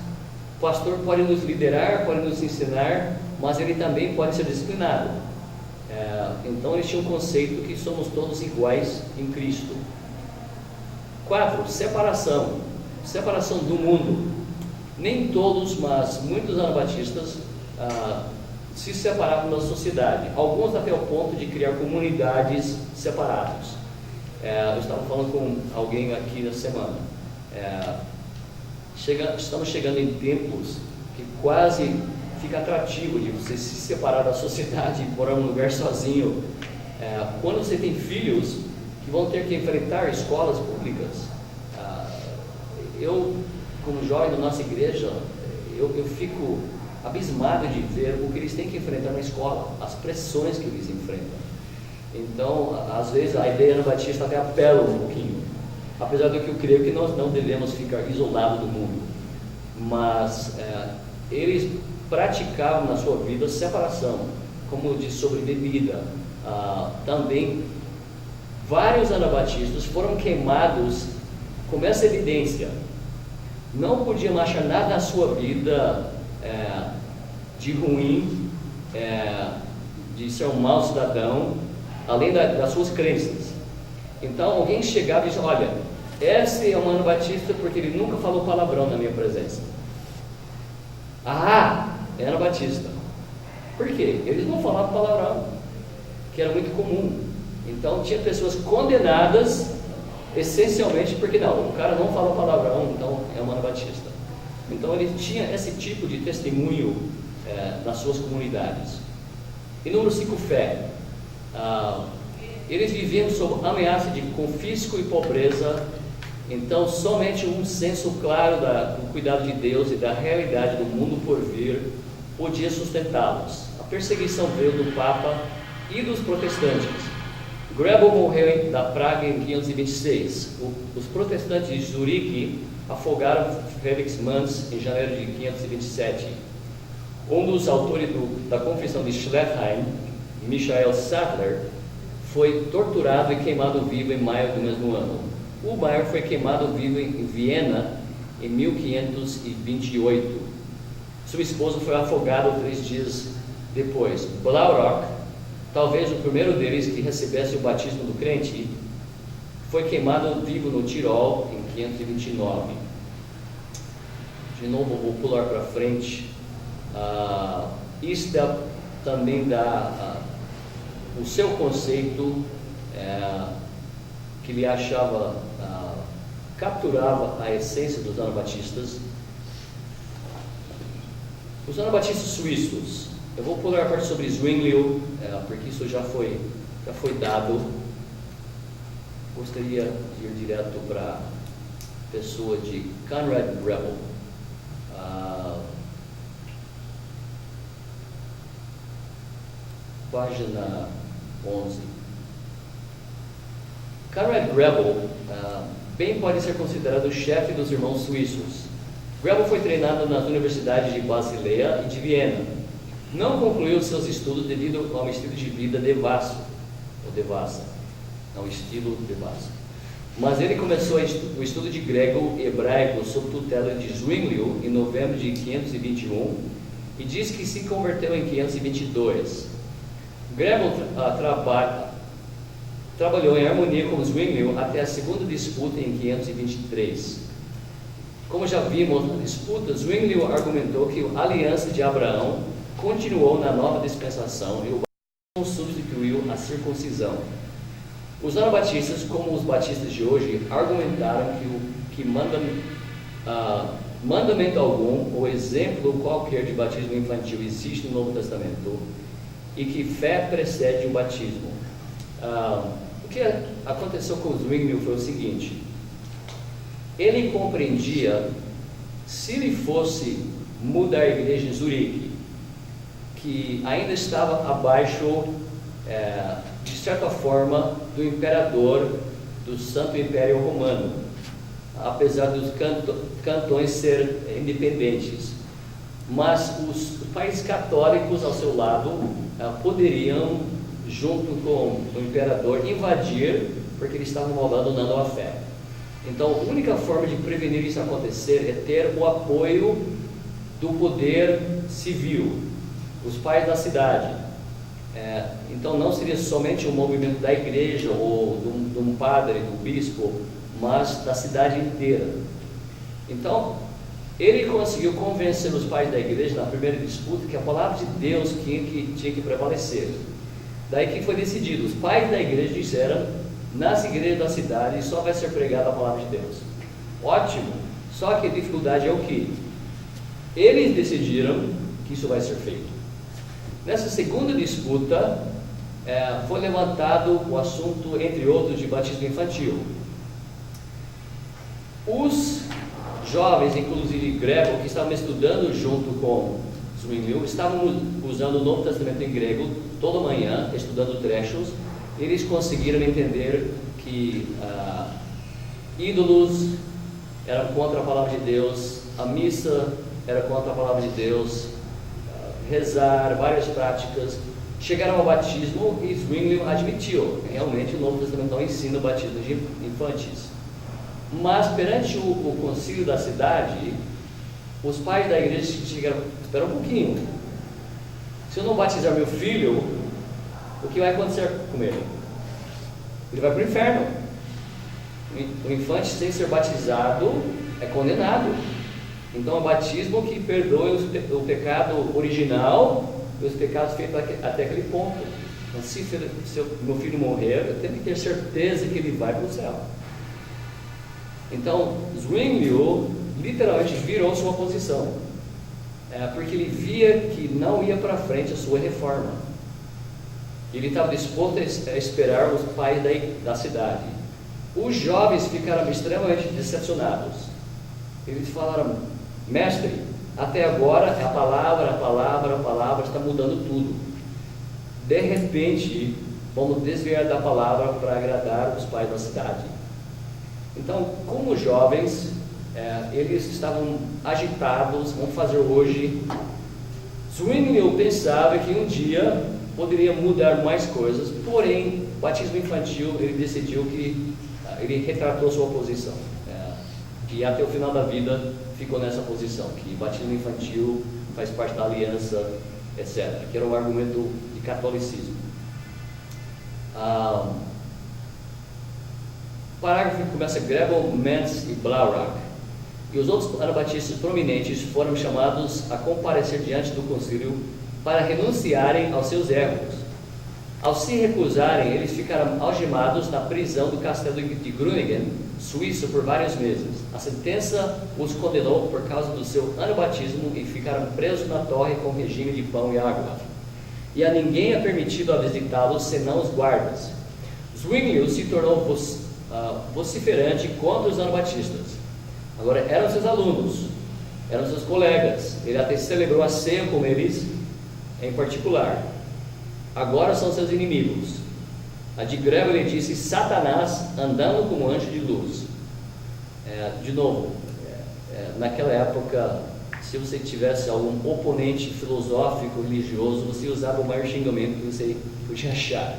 Speaker 1: O pastor pode nos liderar, pode nos ensinar, mas ele também pode ser disciplinado. Então eles tinham um conceito que somos todos iguais em Cristo. 4, separação do mundo. Nem todos, mas muitos anabatistas se separavam da sociedade, alguns até o ponto de criar comunidades separadas. Eu estava falando com alguém aqui na semana. Estamos chegando em tempos que quase fica atrativo de você se separar da sociedade e morar num lugar sozinho. Quando você tem filhos que vão ter que enfrentar escolas públicas, eu, como jovem da nossa igreja, eu fico abismado de ver o que eles têm que enfrentar na escola, as pressões que eles enfrentam. Então, às vezes a ideia anabatista até apela um pouquinho, apesar do que eu creio que nós não devemos ficar isolados do mundo, mas eles praticavam na sua vida separação, como de sobre bebida. Também vários anabatistas foram queimados com essa evidência. Não podiam achar nada na sua vida de ruim, de ser um mau cidadão, além das suas crenças. Então alguém chegava e dizia: olha, esse é um anabatista porque ele nunca falou palavrão na minha presença. É anabatista. Por quê? Eles não falavam palavrão, que era muito comum. Então tinha pessoas condenadas essencialmente porque o cara não fala palavrão, então é um anabatista. Então ele tinha esse tipo de testemunho nas suas comunidades. E número 5, fé. Eles viviam sob ameaça de confisco e pobreza. Então somente um senso claro do cuidado de Deus e da realidade do mundo por vir podia sustentá-los. A perseguição veio do Papa e dos protestantes. Grebel morreu da praga em 526. Os protestantes de Zurique afogaram Felix Manz em janeiro de 527. Um dos autores da Confissão de Schleitheim, Michael Sattler, foi torturado e queimado vivo em maio do mesmo ano. O Maier foi queimado vivo em Viena em 1528. Sua esposa foi afogada 3 dias depois. Blaurock, talvez o primeiro deles que recebesse o batismo do crente, foi queimado vivo no Tirol em 529. De novo, vou pular para frente. Isto também dá o seu conceito que ele achava capturava a essência dos anabatistas. Os anabatistas suíços, eu vou pular a parte sobre Zwinglio, porque isso já foi dado. Gostaria de ir direto para a pessoa de Conrad Grebel. Página 11. Conrad Grebel bem pode ser considerado o chefe dos irmãos suíços. Grebo foi treinado nas universidades de Basileia e de Viena. Não concluiu seus estudos devido a um estilo de vida devasso, ou devassa, não, estilo devasso. Mas ele começou o estudo de grego e hebraico sob tutela de Zwinglio em novembro de 521 e diz que se converteu em 522. Grebo trabalhou em harmonia com Zwinglio até a segunda disputa em 523. Como já vimos na disputa, Zwinglio argumentou que a aliança de Abraão continuou na nova dispensação e o batismo substituiu a circuncisão. Os anabatistas, como os batistas de hoje, argumentaram que mandamento algum ou exemplo qualquer de batismo infantil existe no Novo Testamento e que fé precede o batismo. O que aconteceu com Zwinglio foi o seguinte: ele compreendia, se ele fosse mudar a igreja em Zurique, que ainda estava abaixo, de certa forma, do imperador do Santo Império Romano, apesar dos cantões serem independentes. Mas os países católicos ao seu lado poderiam, junto com o imperador, invadir, porque eles estavam abandonando a fé. Então, a única forma de prevenir isso acontecer é ter o apoio do poder civil, os pais da cidade. Então, não seria somente um movimento da igreja ou de um padre, do bispo, mas da cidade inteira. Então, ele conseguiu convencer os pais da igreja na primeira disputa que a palavra de Deus tinha que prevalecer. Daí que foi decidido, os pais da igreja disseram: nas igrejas da cidade só vai ser pregada a palavra de Deus. Ótimo, só que a dificuldade é o que? Eles decidiram que isso vai ser feito. Nessa segunda disputa, foi levantado o assunto, entre outros, de batismo infantil. Os jovens, inclusive Grebo, que estavam estudando junto com Zwinglio, estavam usando o Novo Testamento em grego toda manhã, estudando trechos. Eles conseguiram entender que ídolos eram contra a palavra de Deus, a missa era contra a palavra de Deus, rezar, várias práticas. Chegaram ao batismo e Zwinglio admitiu, realmente o Novo Testamento não ensina o batismo de infantes. Mas perante o concílio da cidade, os pais da igreja chegaram: espera um pouquinho, se eu não batizar meu filho, o que vai acontecer com ele? Ele vai para o inferno. O infante, sem ser batizado, é condenado. Então, é o batismo que perdoa o pecado original e os pecados feitos até aquele ponto. Então, se meu filho morrer, eu tenho que ter certeza que ele vai para o céu. Então, Zwinglio literalmente virou sua posição, porque ele via que não ia para frente a sua reforma. Ele estava disposto a esperar os pais da cidade. Os jovens ficaram extremamente decepcionados. Eles falaram: mestre, até agora a palavra está mudando tudo. De repente, vamos desviar da palavra para agradar os pais da cidade. Então, como jovens, eles estavam agitados. Vamos fazer hoje. Zwinglio pensava que um dia poderia mudar mais coisas, porém, batismo infantil, ele decidiu que ele retratou sua posição, e até o final da vida ficou nessa posição, que batismo infantil faz parte da aliança, etc., que era um argumento de catolicismo. O parágrafo começa: Grebo, Mentz e Blaurock e os outros anabatistas prominentes foram chamados a comparecer diante do concílio para renunciarem aos seus erros. Ao se recusarem, eles ficaram algemados na prisão do castelo de Grüningen, Suíça, por vários meses. A sentença os condenou por causa do seu anabatismo e ficaram presos na torre com regime de pão e água. E a ninguém é permitido a visitá-los senão os guardas. Zwinglio se tornou vociferante contra os anabatistas. Agora, eram seus alunos, eram seus colegas. Ele até celebrou a ceia com eles em particular. Agora são seus inimigos. A de Grebo, ele disse: Satanás andando como anjo de luz. De novo, naquela época, se você tivesse algum oponente filosófico, religioso, você usava o maior xingamento que você podia achar.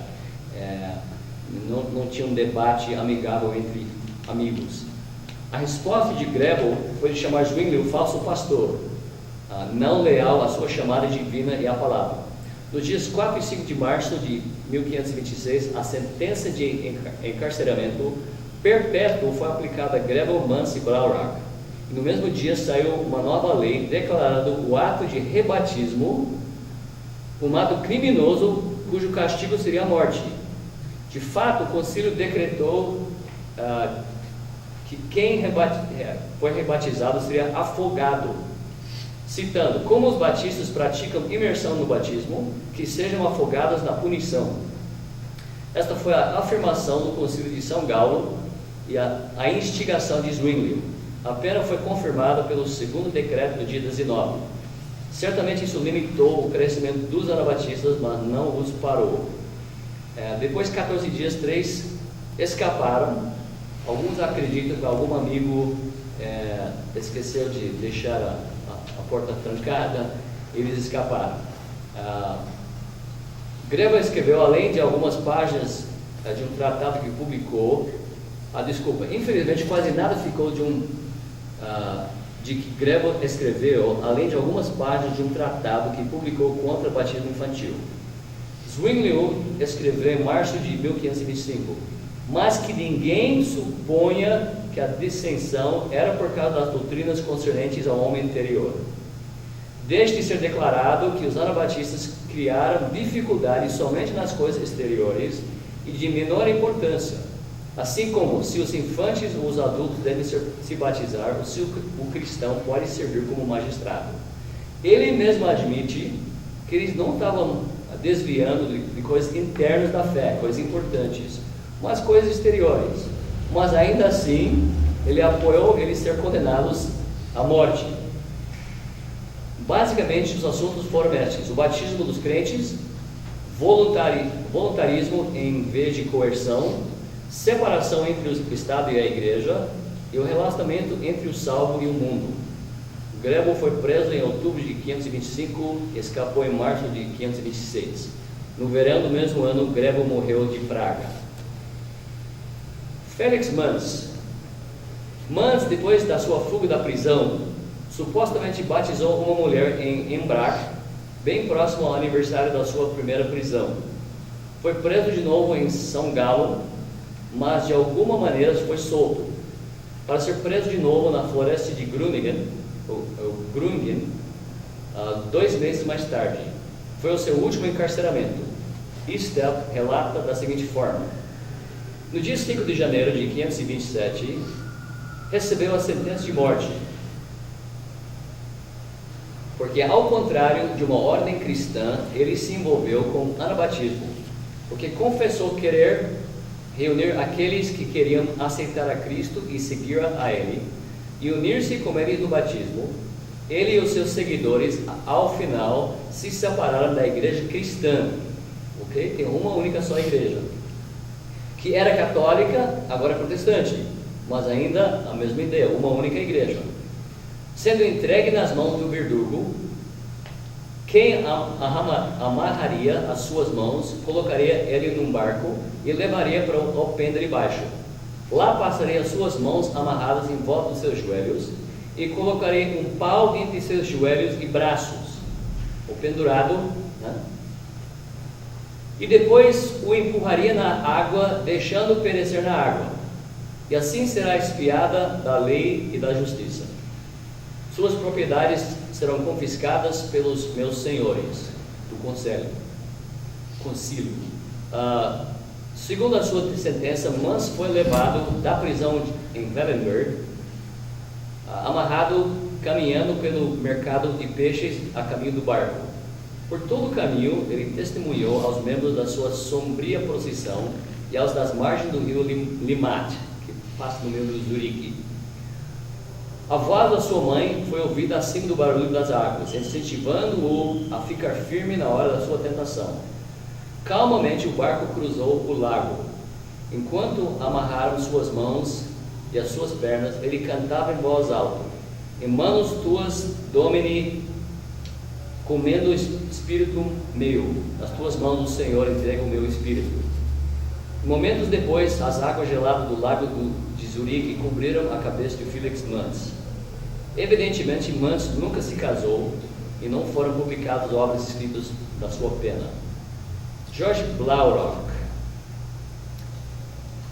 Speaker 1: Não tinha um debate amigável entre amigos. A resposta de Grebel foi de chamar Zwingli o falso pastor, não leal à sua chamada divina e à palavra. Nos dias 4 e 5 de março de 1526, a sentença de encarceramento perpétuo foi aplicada a Grebel, Mans e Blaurock. E no mesmo dia saiu uma nova lei declarando o ato de rebatismo um ato criminoso cujo castigo seria a morte. De fato, o concílio decretou que quem foi rebatizado seria afogado, citando: como os batistas praticam imersão no batismo, que sejam afogados na punição. Esta foi a afirmação do concílio de São Galo e a instigação de Zwingli. A pena foi confirmada pelo segundo decreto do dia 19. Certamente isso limitou o crescimento dos anabatistas, mas não os parou. Depois de 14 dias, 3 escaparam. Alguns acreditam que algum amigo esqueceu de deixar a porta trancada, eles escaparam. Grebel escreveu, além de algumas páginas de um tratado que publicou, infelizmente quase nada ficou de que Grebel escreveu, além de algumas páginas de um tratado que publicou contra o batismo infantil. Zwingli escreveu em março de 1525, mas que ninguém suponha que a dissensão era por causa das doutrinas concernentes ao homem interior. Deixe de ser declarado que os anabatistas criaram dificuldades somente nas coisas exteriores e de menor importância, assim como se os infantes ou os adultos devem se batizar, o cristão pode servir como magistrado. Ele mesmo admite que eles não estavam desviando de coisas internas da fé, coisas importantes, mas coisas exteriores. Mas ainda assim, ele apoiou eles ser condenados à morte. Basicamente, os assuntos foram estes: o batismo dos crentes, voluntarismo em vez de coerção, separação entre o Estado e a Igreja e o relacionamento entre o salvo e o mundo. Grebel foi preso em outubro de 525 e escapou em março de 526. No verão do mesmo ano, Grebel morreu de praga. Felix Mans. Mans, depois da sua fuga da prisão, supostamente batizou uma mulher em Embrach, bem próximo ao aniversário da sua primeira prisão. Foi preso de novo em São Galo, mas de alguma maneira foi solto, para ser preso de novo na floresta de Grüningen, 2 meses mais tarde. Foi o seu último encarceramento. Istel relata da seguinte forma: no dia 5 de janeiro de 527, recebeu a sentença de morte, porque, ao contrário de uma ordem cristã, ele se envolveu com anabatismo, porque confessou querer reunir aqueles que queriam aceitar a Cristo e seguir a Ele, e unir-se com Ele no batismo. Ele e os seus seguidores, ao final, se separaram da igreja cristã. Ok? Tem uma única só igreja, que era católica, agora é protestante, mas ainda a mesma ideia, uma única igreja. Sendo entregue nas mãos do verdugo, quem amarraria as suas mãos, colocaria ele num barco e levaria para o alpendre baixo. Lá passaria as suas mãos amarradas em volta dos seus joelhos e colocaria um pau entre seus joelhos e braços, ou pendurado, né? E depois o empurraria na água, deixando perecer na água. E assim será expiada da lei e da justiça. Suas propriedades serão confiscadas pelos meus senhores do concílio. Segundo a sua sentença, Mans foi levado da prisão em Wellenberg, amarrado, caminhando pelo mercado de peixes a caminho do barco. Por todo o caminho, ele testemunhou aos membros da sua sombria procissão e aos das margens do rio Limmat, que passa no meio do Zurique. A voz da sua mãe foi ouvida acima do barulho das águas, incentivando-o a ficar firme na hora da sua tentação. Calmamente o barco cruzou o lago. Enquanto amarraram suas mãos e as suas pernas, ele cantava em voz alta: em manos tuas domini, comendo espírito meu, nas tuas mãos o Senhor entrega o meu espírito. Momentos depois, as águas geladas do lago de Zurique cobriram a cabeça de Felix Manz. Evidentemente, Manz nunca se casou e não foram publicadas obras escritas da sua pena. George Blaurock,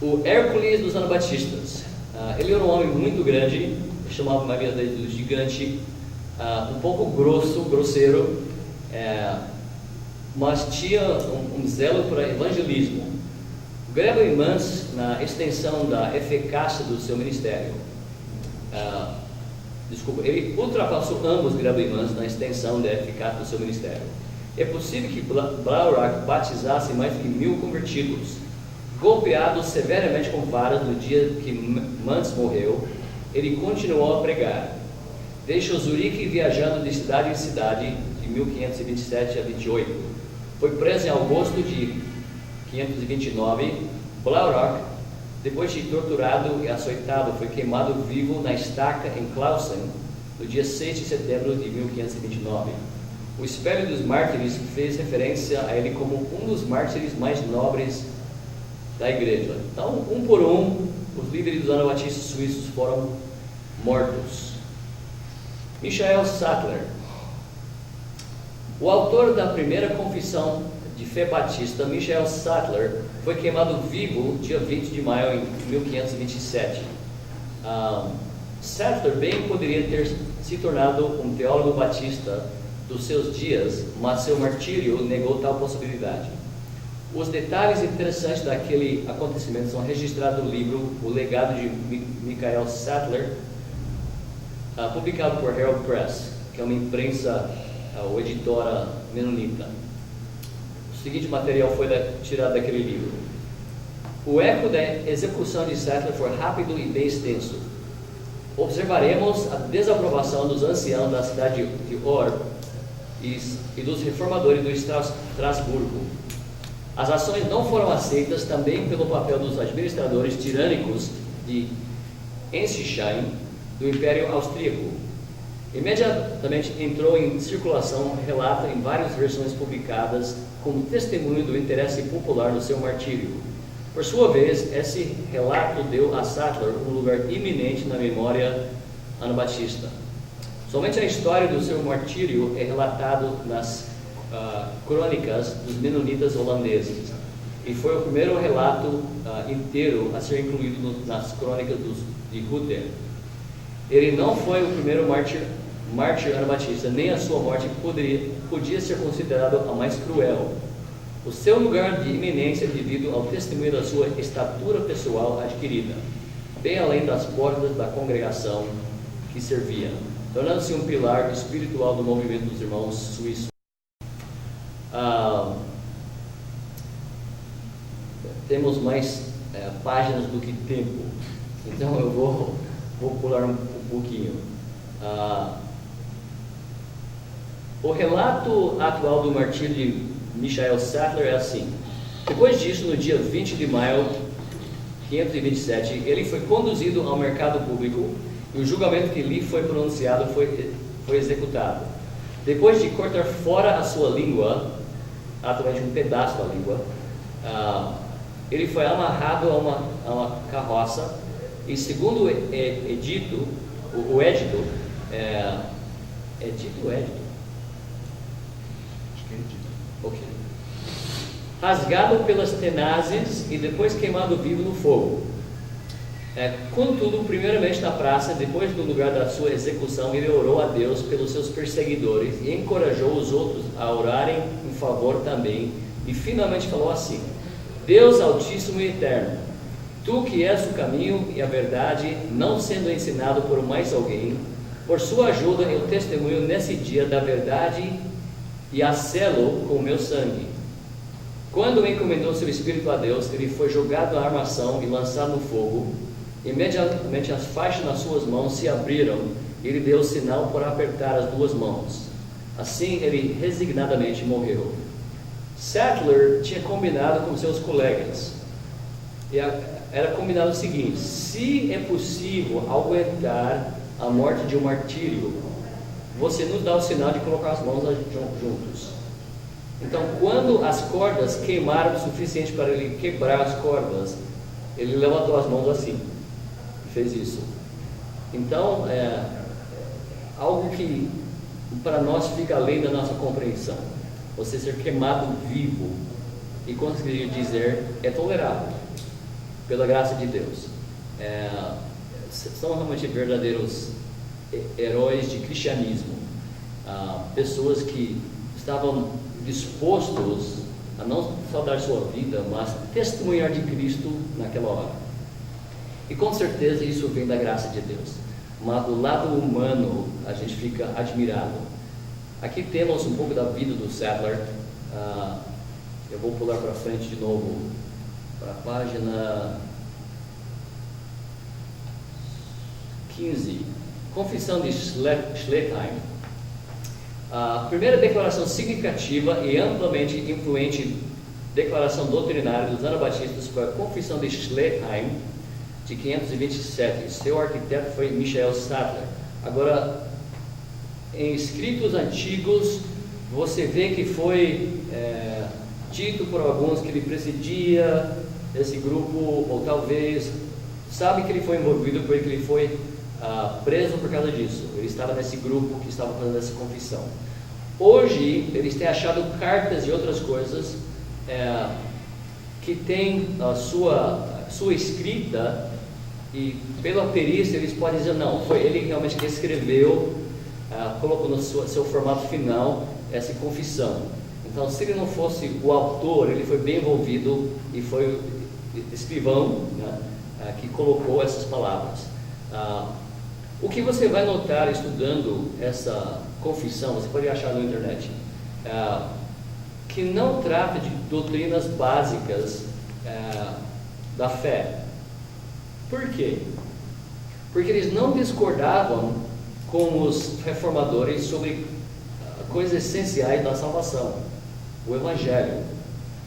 Speaker 1: o Hércules dos Anabatistas. Ele era um homem muito grande, chamava Maria do Gigante, um pouco grosseiro, mas tinha um zelo para evangelismo. Gregory Manz, na extensão da eficácia do seu ministério, ele ultrapassou ambos Gregory Manz na extensão da eficácia do seu ministério. É possível que Blaurock batizasse mais de 1000 convertidos. Golpeado severamente com varas no dia que Manz morreu, ele continuou a pregar. Deixou Zurique viajando de cidade em cidade de 1527 a 28. Foi preso em agosto de 529. Blaurock, depois de torturado e açoitado, foi queimado vivo na estaca em Clausen no dia 6 de setembro de 1529. O Espelho dos Mártires fez referência a ele como um dos mártires mais nobres da igreja. Então, um por um, os líderes dos anabatistas suíços foram mortos. Michael Sattler, o autor da primeira confissão de fé batista, Michael Sattler, foi queimado vivo dia 20 de maio de 1527. Sattler bem poderia ter se tornado um teólogo batista dos seus dias, mas seu martírio negou tal possibilidade. Os detalhes interessantes daquele acontecimento são registrados no livro O Legado de Michael Sattler, publicado por Herald Press, que é uma imprensa ou editora menonita. O seguinte material foi tirado daquele livro. O eco da execução de Sattler foi rápido e bem extenso. Observaremos a desaprovação dos anciãos da cidade de Or e dos reformadores do Estrasburgo. As ações não foram aceitas também pelo papel dos administradores tirânicos de Ensisheim, do Império Austríaco. Imediatamente entrou em circulação um relato em várias versões publicadas como testemunho do interesse popular no seu martírio. Por sua vez, esse relato deu a Sattler um lugar iminente na memória anabatista. Somente a história do seu martírio é relatado nas crônicas dos menonitas holandeses, e foi o primeiro relato inteiro a ser incluído nas crônicas de Luther. Ele não foi o primeiro mártir anabatista, nem a sua morte podia ser considerada a mais cruel. O seu lugar de eminência devido ao testemunho da sua estatura pessoal adquirida, bem além das portas da congregação que servia, tornando-se um pilar espiritual do movimento dos irmãos suíços. Temos mais páginas do que tempo, então eu vou pular um pouquinho. O relato atual do martírio de Michael Sattler é assim: depois disso, no dia 20 de maio de 527, ele foi conduzido ao mercado público e o julgamento que lhe foi pronunciado foi executado. Depois de cortar fora a sua língua, atualmente um pedaço da língua, ele foi amarrado a uma carroça e, segundo o edito, edito? Acho que é edito. Ok. Rasgado pelas tenazes e depois queimado vivo no fogo. Contudo, primeiramente na praça, depois do lugar da sua execução, ele orou a Deus pelos seus perseguidores e encorajou os outros a orarem em favor também, e finalmente falou assim: Deus Altíssimo e Eterno, Tu que és o caminho e a verdade, não sendo ensinado por mais alguém, por sua ajuda eu testemunho nesse dia da verdade e a selo com o meu sangue. Quando encomendou seu espírito a Deus, ele foi jogado na armação e lançado no fogo. Imediatamente as faixas nas suas mãos se abriram e ele deu sinal por apertar as duas mãos. Assim ele resignadamente morreu. Sattler tinha combinado com seus colegas. E era combinado o seguinte: se é possível aguentar a morte de um martírio, você nos dá o sinal de colocar as mãos juntos. Então, quando as cordas queimaram o suficiente para ele quebrar as cordas, ele levantou as mãos assim e fez isso. Então, algo que para nós fica além da nossa compreensão. Você ser queimado vivo e conseguir dizer é tolerável pela graça de Deus. São realmente verdadeiros heróis de cristianismo, pessoas que estavam dispostos a não só dar sua vida, mas testemunhar de Cristo naquela hora. E com certeza isso vem da graça de Deus. Mas do lado humano a gente fica admirado. Aqui temos um pouco da vida do Sattler. Eu vou pular para frente de novo para a página 15. Confissão de Schleitheim. A primeira declaração significativa e amplamente influente declaração doutrinária dos anabatistas foi a Confissão de Schleitheim, de 527. Seu arquiteto foi Michael Sattler. Agora, em escritos antigos, você vê que foi dito por alguns que ele presidia esse grupo, ou talvez sabe que ele foi envolvido porque ele foi preso por causa disso. Ele estava nesse grupo que estava fazendo essa confissão. Hoje, eles têm achado cartas e outras coisas que tem a sua escrita, e pela perícia eles podem dizer, não, foi ele realmente que escreveu, colocou no seu formato final essa confissão. Então, se ele não fosse o autor, ele foi bem envolvido e foi o escrivão, né, que colocou essas palavras. O que você vai notar estudando essa confissão, você pode achar na internet, que não trata de doutrinas básicas da fé. Por quê? Porque eles não discordavam com os reformadores sobre coisas essenciais da salvação, o Evangelho.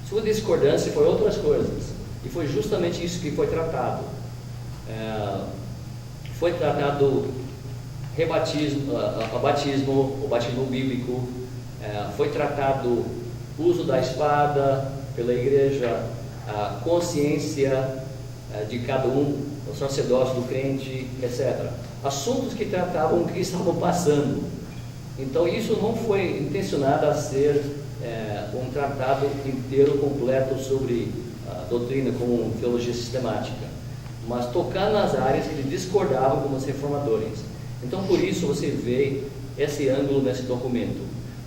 Speaker 1: Sua discordância foi outras coisas, e foi justamente isso que foi tratado. Foi tratado o batismo bíblico, foi tratado o uso da espada pela igreja, a consciência de cada um, o sacerdócio do crente, etc. Assuntos que tratavam o que estavam passando. Então isso não foi intencionado a ser um tratado inteiro, completo sobre doutrina como teologia sistemática, mas tocar nas áreas que eles discordavam com os reformadores. Então por isso você vê esse ângulo nesse documento.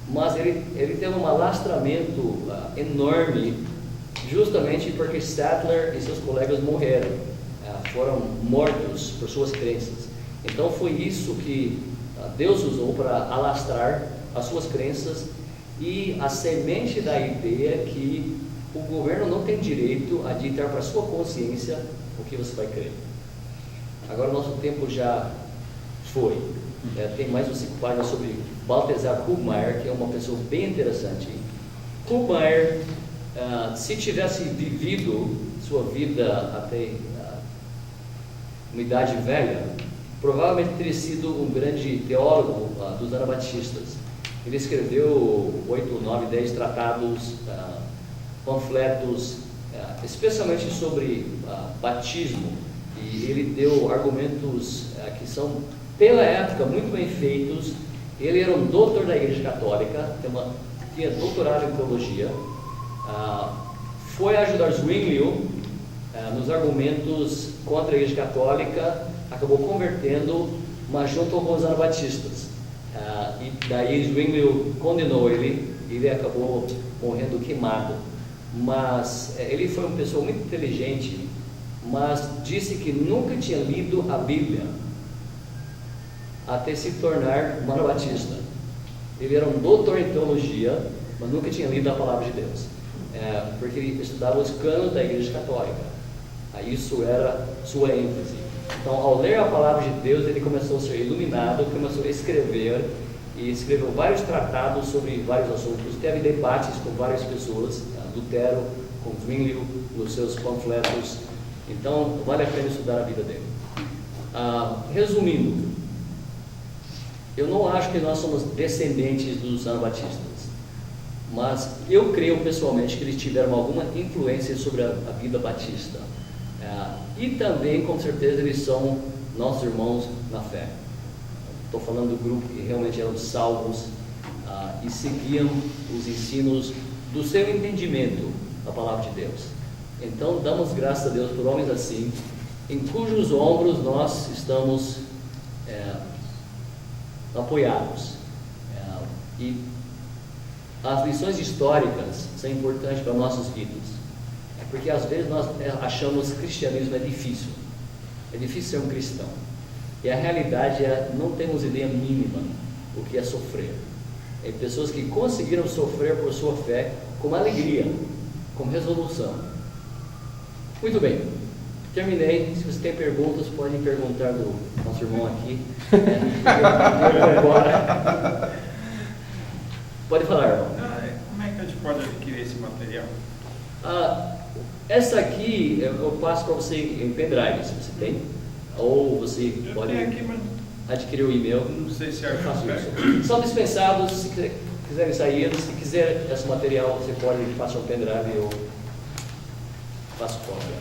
Speaker 1: Mas ele tem um alastramento enorme, justamente porque Sattler e seus colegas morreram, foram mortos por suas crenças. Então foi isso que Deus usou para alastrar as suas crenças e a semente da ideia que o governo não tem direito a ditar para a sua consciência o que você vai crer. Agora nosso tempo já foi. Tem mais uns 5 páginas sobre Balthasar Hubmaier, que é uma pessoa bem interessante. Hubmaier, se tivesse vivido sua vida até uma idade velha, provavelmente teria sido um grande teólogo dos anabatistas. Ele escreveu 8, 9, 10 tratados, panfletos, especialmente sobre batismo, e ele deu argumentos que são, pela época, muito bem feitos. Ele era um doutor da Igreja Católica, tinha doutorado em teologia, foi ajudar Zwinglio nos argumentos contra a Igreja Católica, acabou convertendo, mas junto com os anabatistas. E daí Zwinglio condenou ele, e ele acabou morrendo queimado. Mas ele foi uma pessoa muito inteligente, mas disse que nunca tinha lido a Bíblia até se tornar um anabatista. Ele era um doutor em teologia, mas nunca tinha lido a palavra de Deus, porque ele estudava os cânones da Igreja Católica. Isso era sua ênfase. Então, ao ler a palavra de Deus, ele começou a ser iluminado, começou a escrever, e escreveu vários tratados sobre vários assuntos. Teve debates com várias pessoas, Lutero, com Zwinglio, nos seus panfletos. Então, vale a pena estudar a vida dele. Resumindo, Eu não acho que nós somos descendentes dos anabatistas, mas eu creio pessoalmente que eles tiveram alguma influência sobre a vida batista. E também, com certeza, eles são nossos irmãos na fé. Estou falando do grupo que realmente eram salvos e seguiam os ensinos do seu entendimento da palavra de Deus. Então, damos graças a Deus por homens assim, em cujos ombros nós estamos apoiados. E as lições históricas são importantes para nossas vidas, porque às vezes nós achamos que o cristianismo é difícil ser um cristão, e a realidade é não temos ideia mínima o que é sofrer. Tem pessoas que conseguiram sofrer por sua fé com alegria, com resolução. Muito bem, terminei. Se você tem perguntas, podem perguntar do nosso irmão aqui. Agora. Pode falar, irmão.
Speaker 2: Como é que a gente pode adquirir esse material?
Speaker 1: Essa aqui eu passo para você em pendrive, se você tem. Ou você pode
Speaker 2: aqui, mas
Speaker 1: adquirir o e-mail.
Speaker 2: não sei se é
Speaker 1: isso. São dispensados, se quiserem sair. Se quiser esse material, você pode passar um pendrive ou faço cópia.